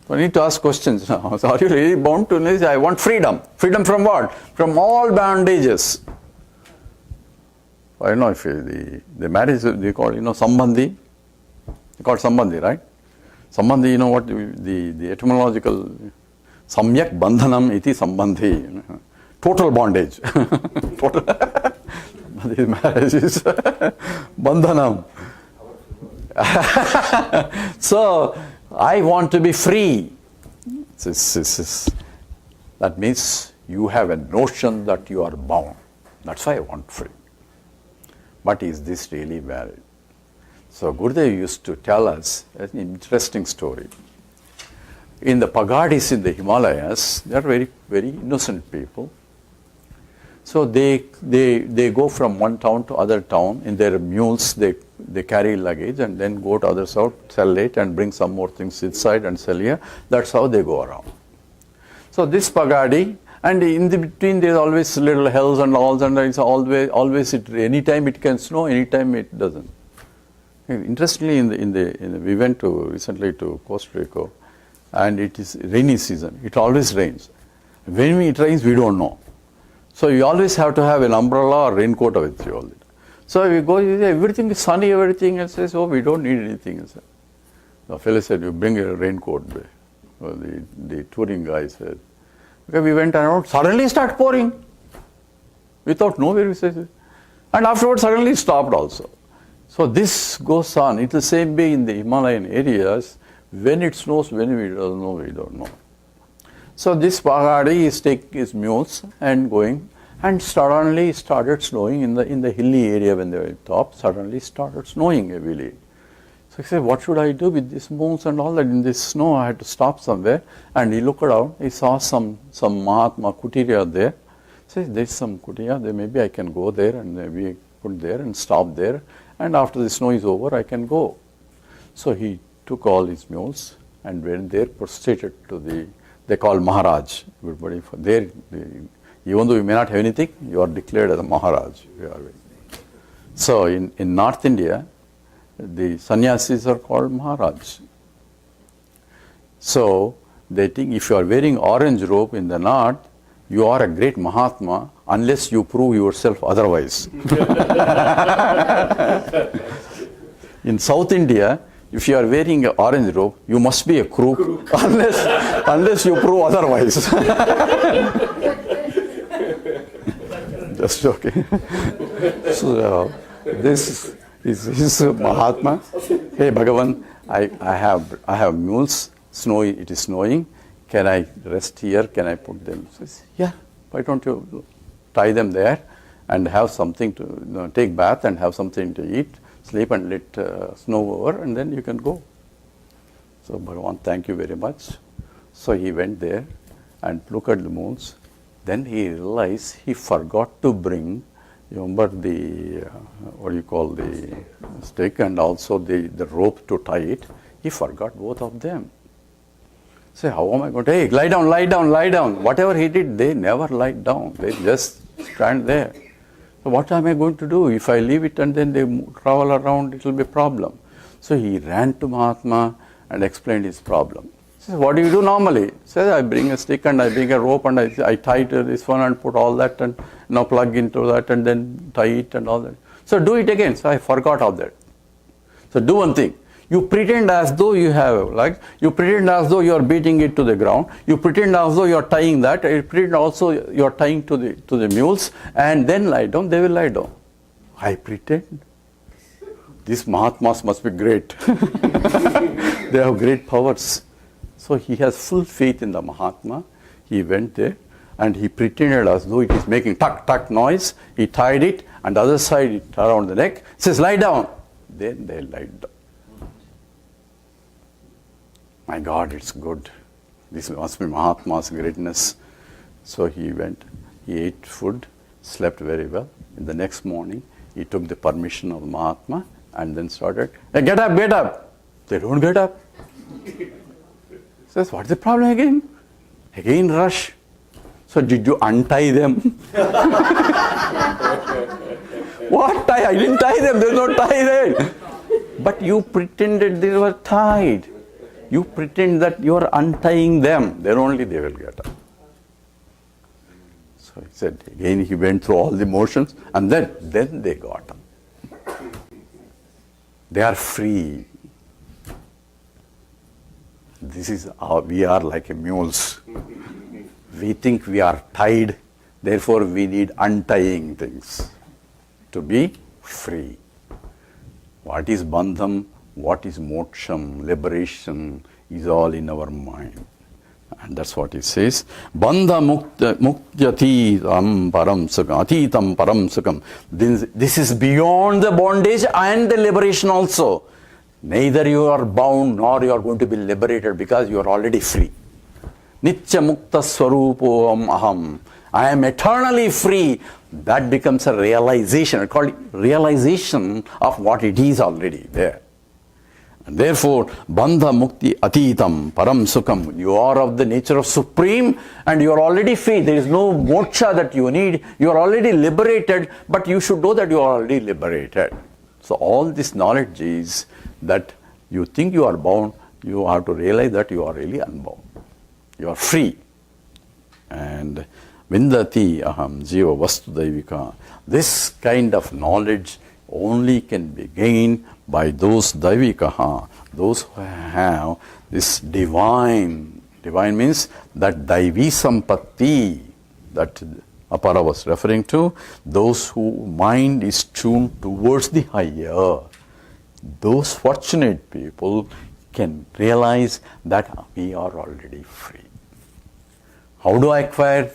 I need to ask questions now. So are you really bound to this? I want freedom. Freedom from what? From all bondages. I don't know if the marriage they call, sambandhi. They call sambandhi, right? Sambandhi, you know what the etymological samyak bandhanam iti sambandhi. Total bondage. Total. This marriage is bandhanam. So I want to be free. That means you have a notion that you are bound. That's why I want free. But is this really valid? So Gurudev used to tell us an interesting story. In the pagadis in the Himalayas, they are very, very innocent people. So they go from one town to other town in their mules. They carry luggage and then go to other side, sell it and bring some more things inside and sell here. That's how they go around. So this pagadi, and in the between there is always little hills and alls, and it's always anytime it can snow, anytime it doesn't. Interestingly, we went recently to Costa Rica, and it is rainy season. It always rains. When it rains, we don't know. So you always have to have an umbrella or raincoat with you all the time. So we go, everything is sunny, everything, and says, oh, we don't need anything. The fellow said, you bring a raincoat. the touring guy said. Okay, we went around, suddenly start pouring. Without nowhere we said. And afterwards suddenly stopped also. So this goes on. It's the same way in the Himalayan areas. When it snows, when we don't know, we don't know. So this Pahadi is taking his mules and going, and suddenly started snowing in the hilly area when they were at top. Suddenly started snowing heavily. So he said, what should I do with these mules and all that? In this snow, I had to stop somewhere. And he looked around. He saw some Mahatma Kutirya there. He said, there's some Kutirya there. Maybe I can go there and maybe put there and stop there. And after the snow is over, I can go. So he took all his mules and went there, prostrated to they call Maharaj. Everybody there, even though you may not have anything, you are declared as a Maharaj. So in North India, the sannyasis are called Maharaj. So they think if you are wearing orange robe in the north, you are a great Mahatma unless you prove yourself otherwise. In South India, if you are wearing an orange robe, you must be a crook unless you prove otherwise. Just joking. So this is Mahatma. Hey Bhagavan, I have mules. It is snowing. Can I rest here? Can I put them? Says, yeah. Why don't you tie them there and have something to take bath and have something to eat, sleep and let snow over, and then you can go. So Bhagavan, thank you very much. So he went there and looked at the mules. Then he realized he forgot to bring, remember the the stick and also the rope to tie it. He forgot both of them. Say, how am I going to? Hey, lie down, lie down, lie down. Whatever he did, they never lie down. They just stand there. So what am I going to do? If I leave it and then they travel around, it will be a problem. So he ran to Mahatma and explained his problem. He says, what do you do normally? He says, I bring a stick and I bring a rope and I tie to this one and put all that and plug into that and then tie it and all that. So do it again. So I forgot all that. So do one thing. You pretend as though you have, you pretend as though you are beating it to the ground. You pretend as though you are tying that. You pretend also you are tying to the mules, and then lie down. They will lie down. I pretend. These Mahatmas must be great. They have great powers. So he has full faith in the Mahatma. He went there and he pretended as though it is making tuck tuck noise. He tied it, and the other side it around the neck. Says, lie down. Then they lied down. My God, it's good. This must be Mahatma's greatness. So he went, he ate food, slept very well. In the next morning, he took the permission of Mahatma and then started, hey, get up, get up. They don't get up. Says, what's the problem again? Again rush. So did you untie them? What tie? I didn't tie them. There's no tie there. But you pretended they were tied. You pretend that you are untying them, then only they will get up. So he said, again he went through all the motions, and then they got up. They are free. This is how we are like mules. We think we are tied, therefore we need untying things to be free. What is bandham? What is moksham, liberation, is all in our mind. And that's what he says. Bandha muktyatitam param sukam, atitam param sukam. This is beyond the bondage and the liberation also. Neither you are bound nor you are going to be liberated because you are already free. Nitya mukta swarupoam aham. I am eternally free. That becomes a realization. It's called realization of what it is already there. And therefore, bandha mukti atitam param sukam. You are of the nature of supreme and you are already free. There is no moksha that you need. You are already liberated, but you should know that you are already liberated. So all this knowledge is that you think you are bound, you have to realize that you are really unbound. You are free. And vindati aham jiva vastu daivika. This kind of knowledge only can be gained by those daivikaha, those who have this divine Divine means that Daivi Sampatti that Apara was referring to, those whose mind is tuned towards the higher. Those fortunate people can realize that we are already free. How do I acquire?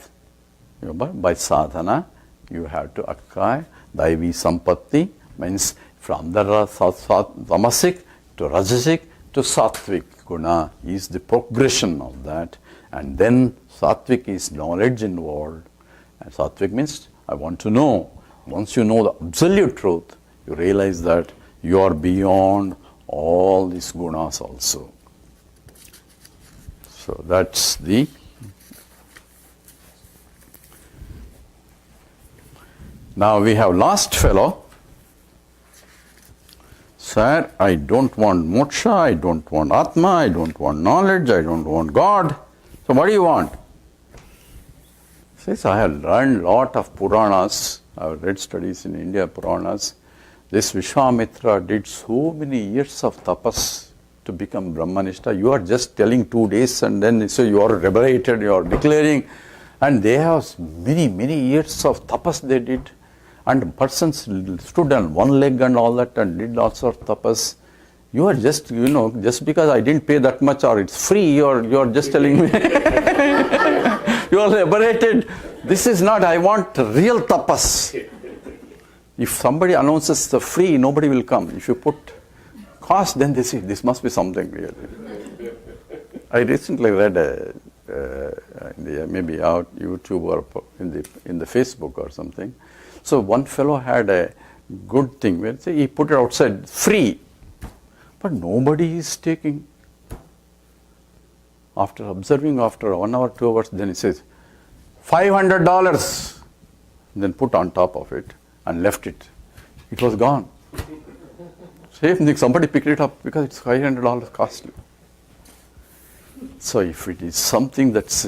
By sadhana, you have to acquire Daivi Sampatti, means from the tamasic to rajasic to sattvic guna is the progression of that. And then sattvic is knowledge involved. And sattvic means I want to know. Once you know the absolute truth, you realize that you are beyond all these gunas also. So that's the... Now we have last fellow. Sir, I don't want moksha, I don't want atma, I don't want knowledge, I don't want God. So what do you want? Says, I have learned a lot of Puranas. I have read studies in India, Puranas. This Vishwamitra did so many years of tapas to become Brahmanishta. You are just telling 2 days and then so you are liberated, you are declaring. And they have many, many years of tapas they did. And persons stood on one leg and all that and did all sorts of tapas. You are just, just because I didn't pay that much or it's free, you are just telling me. You are liberated. This is not, I want real tapas. If somebody announces the free, nobody will come. If you put cost, then they say, this must be something real. I recently read maybe out YouTube or in the Facebook or something. So one fellow had a good thing where he put it outside free, but nobody is taking. After observing after 1 hour, 2 hours, then he says, $500, then put on top of it and left it. It was gone. Same thing, somebody picked it up because it's $500 costly. So if it is something that's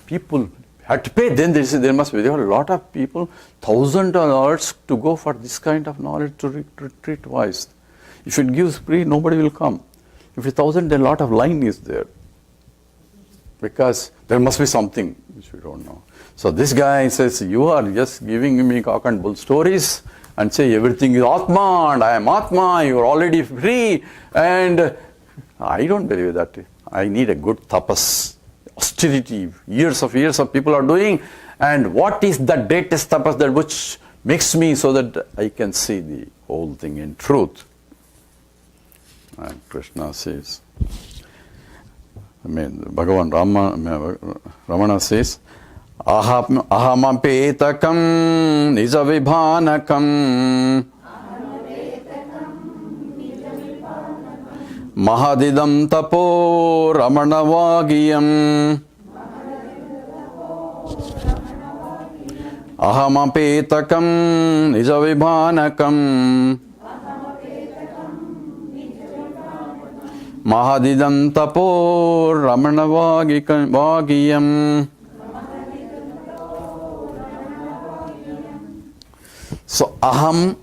people had to pay, then there must be. There are a lot of people, $1,000 to go for this kind of knowledge to retreat wise. If it gives free, nobody will come. If it's 1,000, then a lot of line is there. Because there must be something which we don't know. So this guy says, you are just giving me cock and bull stories and say everything is Atma and I am Atma, you are already free. And I don't believe that. I need a good tapas. Austerity, years of people are doing, and what is the greatest tapas that which makes me so that I can see the whole thing in truth? And Krishna says, Bhagavan Ramana says, Ahamapetakam nijavibhanakam Mahadidam tapo Ramana Vagiyam Ahamapetakam nijavibhanakam Mahadidam tapo Ramana Vagiyam. So aham,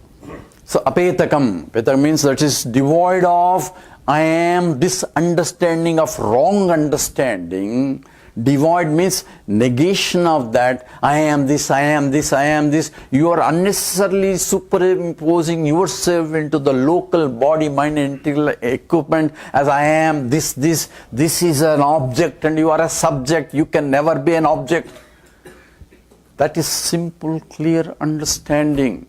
so apetakam, petak means that is devoid of I am, this understanding of wrong understanding. Devoid means negation of that. I am this, I am this, I am this. You are unnecessarily superimposing yourself into the local body, mind, and intellectual equipment as I am this, this. This is an object and you are a subject. You can never be an object. That is simple, clear understanding.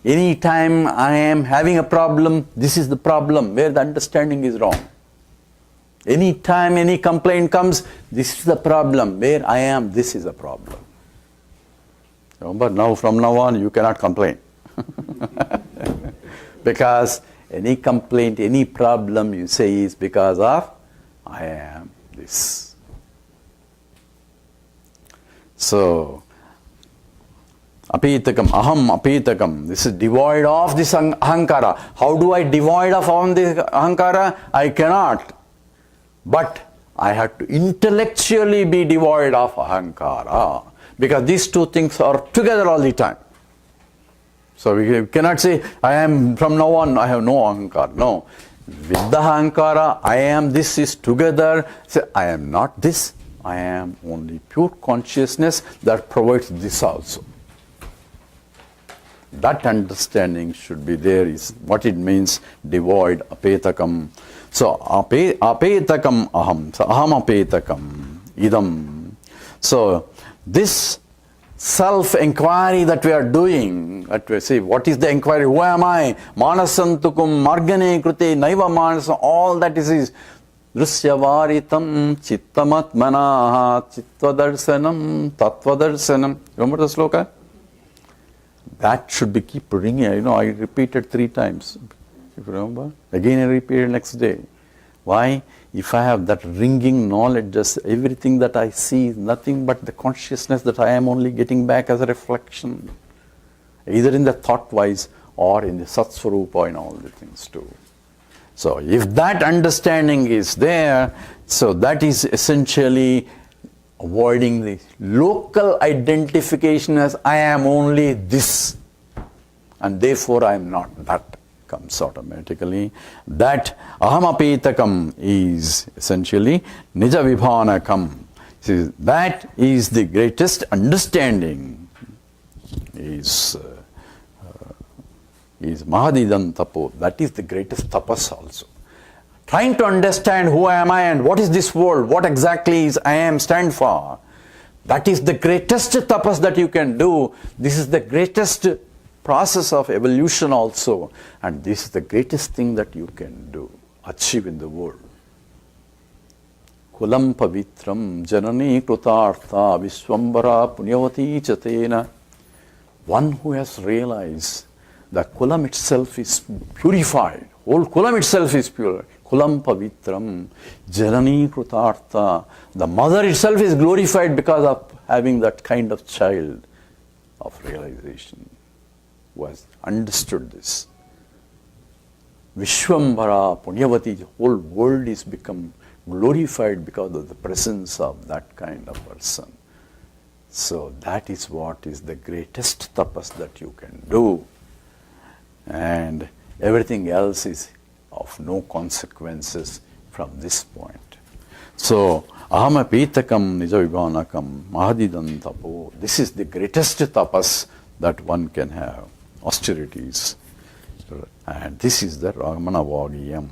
Anytime I am having a problem, this is the problem where the understanding is wrong. Anytime any complaint comes, this is the problem where I am, this is a problem. But now, from now on, you cannot complain. Because any complaint, any problem you say is because of I am this. So, apetakam, aham apetakam. This is devoid of this ahankara. How do I devoid of this ahankara? I cannot. But I have to intellectually be devoid of ahankara. Because these two things are together all the time. So we cannot say, I am from now on, I have no ahankara. No. With the Ahankara, I am this is together. Say, I am not this. I am only pure consciousness that provides this also. That understanding should be there, is what it means, devoid, apetakam. So, apetakam aham. So, aham apetakam idam. So, this self-inquiry that we are doing, that we say, what is the inquiry? Who am I? Manasantukum, margane krute, naiva manasa, all that is Drishyavaritam chittamatmanaha chittvadarsanam tattvadarsanam. Remember the sloka? That should be keep ringing. I repeated 3 times. If you remember? Again I repeated next day. Why? If I have that ringing knowledge, just everything that I see is nothing but the consciousness that I am only getting back as a reflection. Either in the thought wise or in the Satsvarupa and all the things too. So if that understanding is there, so that is essentially avoiding the local identification as I am only this and therefore I am not that, comes automatically. That ahamapetakam is essentially nija vibhanakam. See, that is the greatest understanding, is mahadidan tapo. That is the greatest tapas also. Trying to understand who am I and what is this world, what exactly is I am stand for. That is the greatest tapas that you can do. This is the greatest process of evolution also. And this is the greatest thing that you can do, achieve in the world. Kulam pavitram janani krutartha viswambara punyavati chatena. One who has realized that kulam itself is purified. Whole kulam itself is pure. Kulam pavitram janani krutartha. The mother itself is glorified because of having that kind of child of realization who has understood this. Vishwambara punyavati. The whole world is become glorified because of the presence of that kind of person. So that is what is the greatest tapas that you can do. And everything else is of no consequences from this point. So, ahamapetakam nijavibhanakam mahadidan tapo. This is the greatest tapas that one can have, austerities. And this is the Ramana Vagiyam.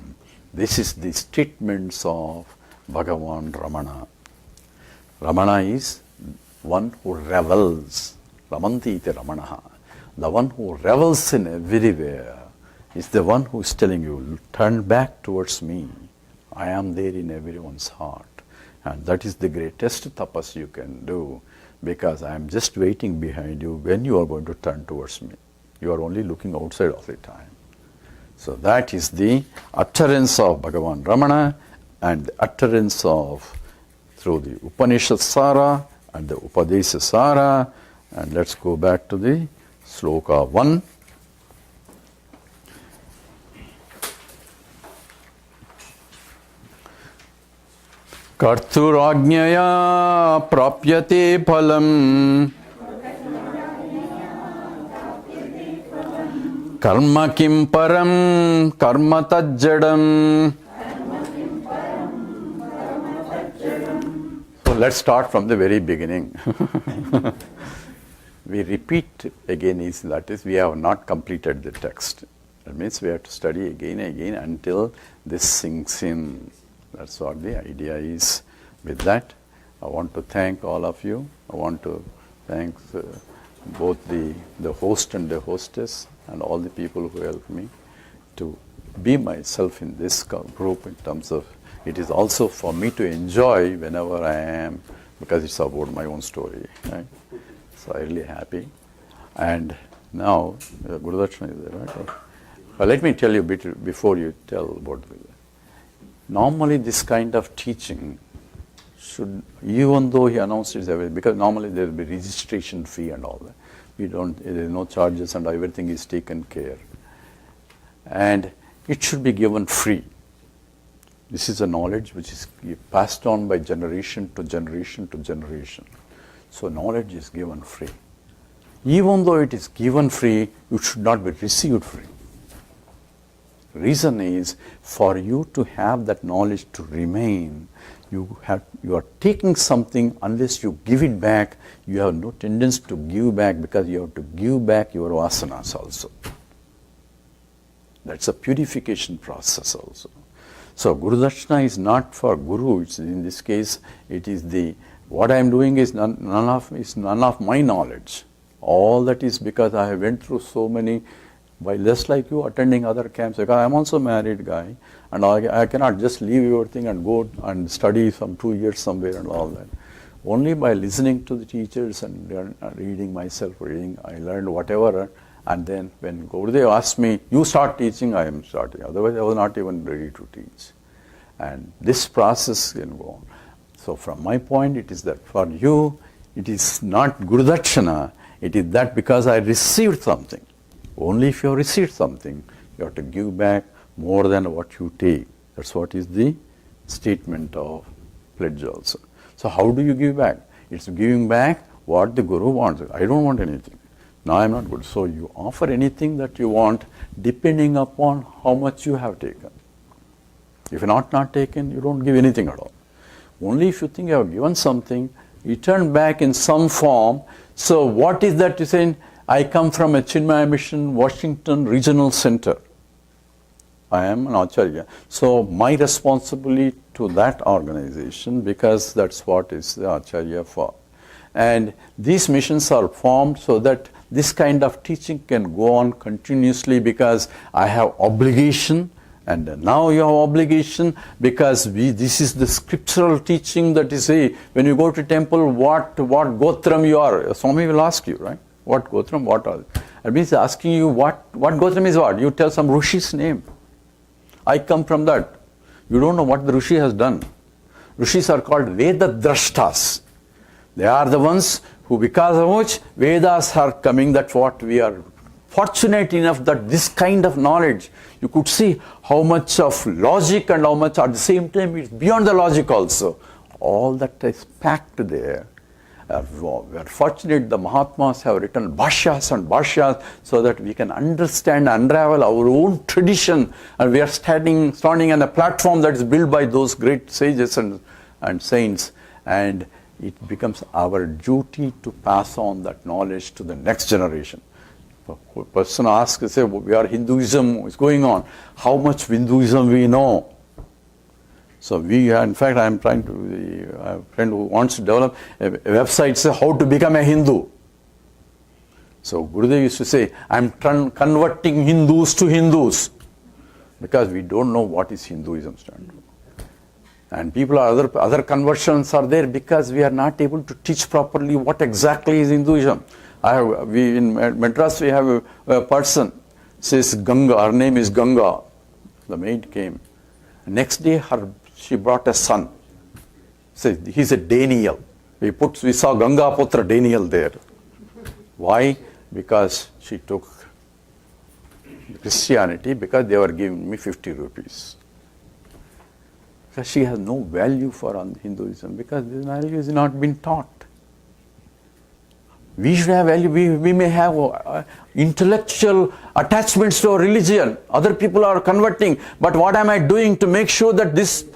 This is the statements of Bhagavan Ramana. Ramana is one who revels. Ramanti iti Ramanaha. The one who revels in everywhere is the one who is telling you, turn back towards me. I am there in everyone's heart. And that is the greatest tapas you can do, because I am just waiting behind you when you are going to turn towards me. You are only looking outside all the time. So that is the utterance of Bhagavan Ramana and the utterance of through the Upanishad Sara and the Upadesa Sara. And let's go back to the Sloka 1. Karturajñaya prapyate phalam karma kim param karma tajjadam. So let's start from the very beginning. We repeat again, is that is we have not completed the text. That means we have to study again and again until this sinks in. That's what the idea is. With that, I want to thank all of you. I want to thank both the host and the hostess and all the people who helped me to be myself in this group, in terms of it is also for me to enjoy whenever I am, because it's about my own story. Right? So I'm really happy. And now, Gurudakshana is there, right? Let me tell you a bit before you tell about it. Normally this kind of teaching should, even though he announced it everything, because normally there will be registration fee and all that. There is no charges and everything is taken care. And it should be given free. This is a knowledge which is passed on by generation to generation to generation. So knowledge is given free. Even though it is given free, it should not be received free. Reason is, for you to have that knowledge to remain, you are taking something. Unless you give it back, you have no tendency to give back, because you have to give back your vasanas also. That's a purification process also. So Guru Dakshina is not for Guru. It's, in this case, it is what I am doing is none of my knowledge. All that is because I have went through so many, by less like you attending other camps, because I am also a married guy, and I cannot just leave everything and go and study some 2 years somewhere and all that. Only by listening to the teachers and reading myself, I learned whatever, and then when Gurudev asked me, you start teaching, I am starting. Otherwise I was not even ready to teach. And this process can go on. So from my point, it is that for you, it is not Guru Dakshina, it is that because I received something. Only if you have received something, you have to give back more than what you take. That's what is the statement of pledge also. So how do you give back? It's giving back what the Guru wants. I don't want anything. Now I am not good. So you offer anything that you want depending upon how much you have taken. If you are not taken, you don't give anything at all. Only if you think you have given something, return back in some form. So what is that you say? I come from a Chinmaya Mission, Washington Regional Center. I am an Acharya. So my responsibility to that organization, because that's what is the Acharya for. And these missions are formed so that this kind of teaching can go on continuously, because I have obligation, and now you have obligation, because this is the scriptural teaching that is, when you go to temple, what Gotram you are. Swami will ask you, right? What Gotram, what all. It means asking you what Gotram is what. You tell some Rishi's name. I come from that. You don't know what the Rishi has done. Rishis are called Veda Drashtas. They are the ones who, because of which Vedas are coming, that's what we are fortunate enough that this kind of knowledge, you could see how much of logic and how much at the same time it's beyond the logic also. All that is packed there. We are fortunate the Mahatmas have written bhashyas and bhashyas so that we can understand, unravel our own tradition, and we are standing on a platform that is built by those great sages and saints, and it becomes our duty to pass on that knowledge to the next generation. A person asks, say, we are Hinduism is going on. How much Hinduism we know? So in fact, I am trying to, I have a friend who wants to develop a website, say how to become a Hindu. So Gurudev used to say, I am converting Hindus to Hindus, because we don't know what is Hinduism stand for. And people are other conversions are there because we are not able to teach properly what exactly is Hinduism. In Madras we have a person, says Ganga, her name is Ganga. The maid came. Next day she brought a son. Says he's a Daniel. We saw Ganga Putra Daniel there. Why? Because she took Christianity, because they were giving me 50 rupees. Because she has no value for Hinduism, because this value has not been taught. We should have value. We may have intellectual attachments to our religion. Other people are converting. But what am I doing to make sure that this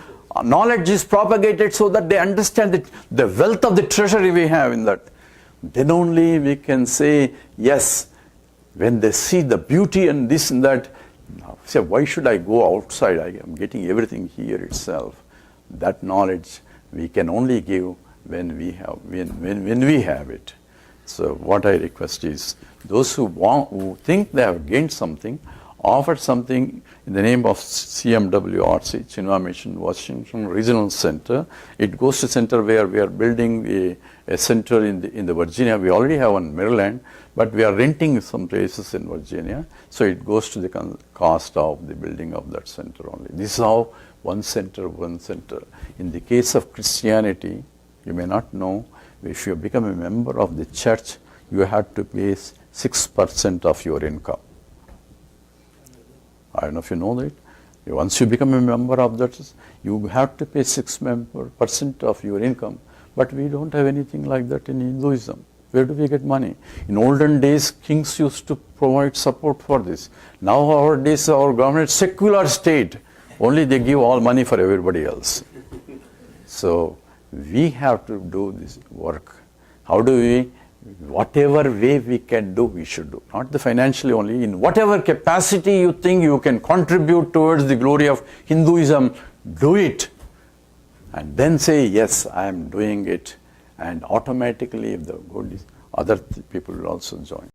knowledge is propagated so that they understand the wealth of the treasury we have in that? Then only we can say, yes, when they see the beauty and this and that, say, why should I go outside? I am getting everything here itself. That knowledge we can only give when we have it. So what I request is, those who think they have gained something, offer something in the name of CMWRC, Chinmaya Mission Washington Regional Center. It goes to center where we are building a center in the Virginia. We already have one in Maryland, but we are renting some places in Virginia. So it goes to the cost of the building of that center only. This is how one center. In the case of Christianity, you may not know, if you become a member of the church, you have to pay 6% of your income. I don't know if you know that. Once you become a member of that, you have to pay 6% of your income. But we don't have anything like that in Hinduism. Where do we get money? In olden days, kings used to provide support for this. Nowadays, our government, secular state, only they give all money for everybody else. So we have to do this work. How do we? Whatever way we can do, we should do. Not the financially only. In whatever capacity you think you can contribute towards the glory of Hinduism, do it. And then say, yes, I am doing it. And automatically, if the good is, other people will also join.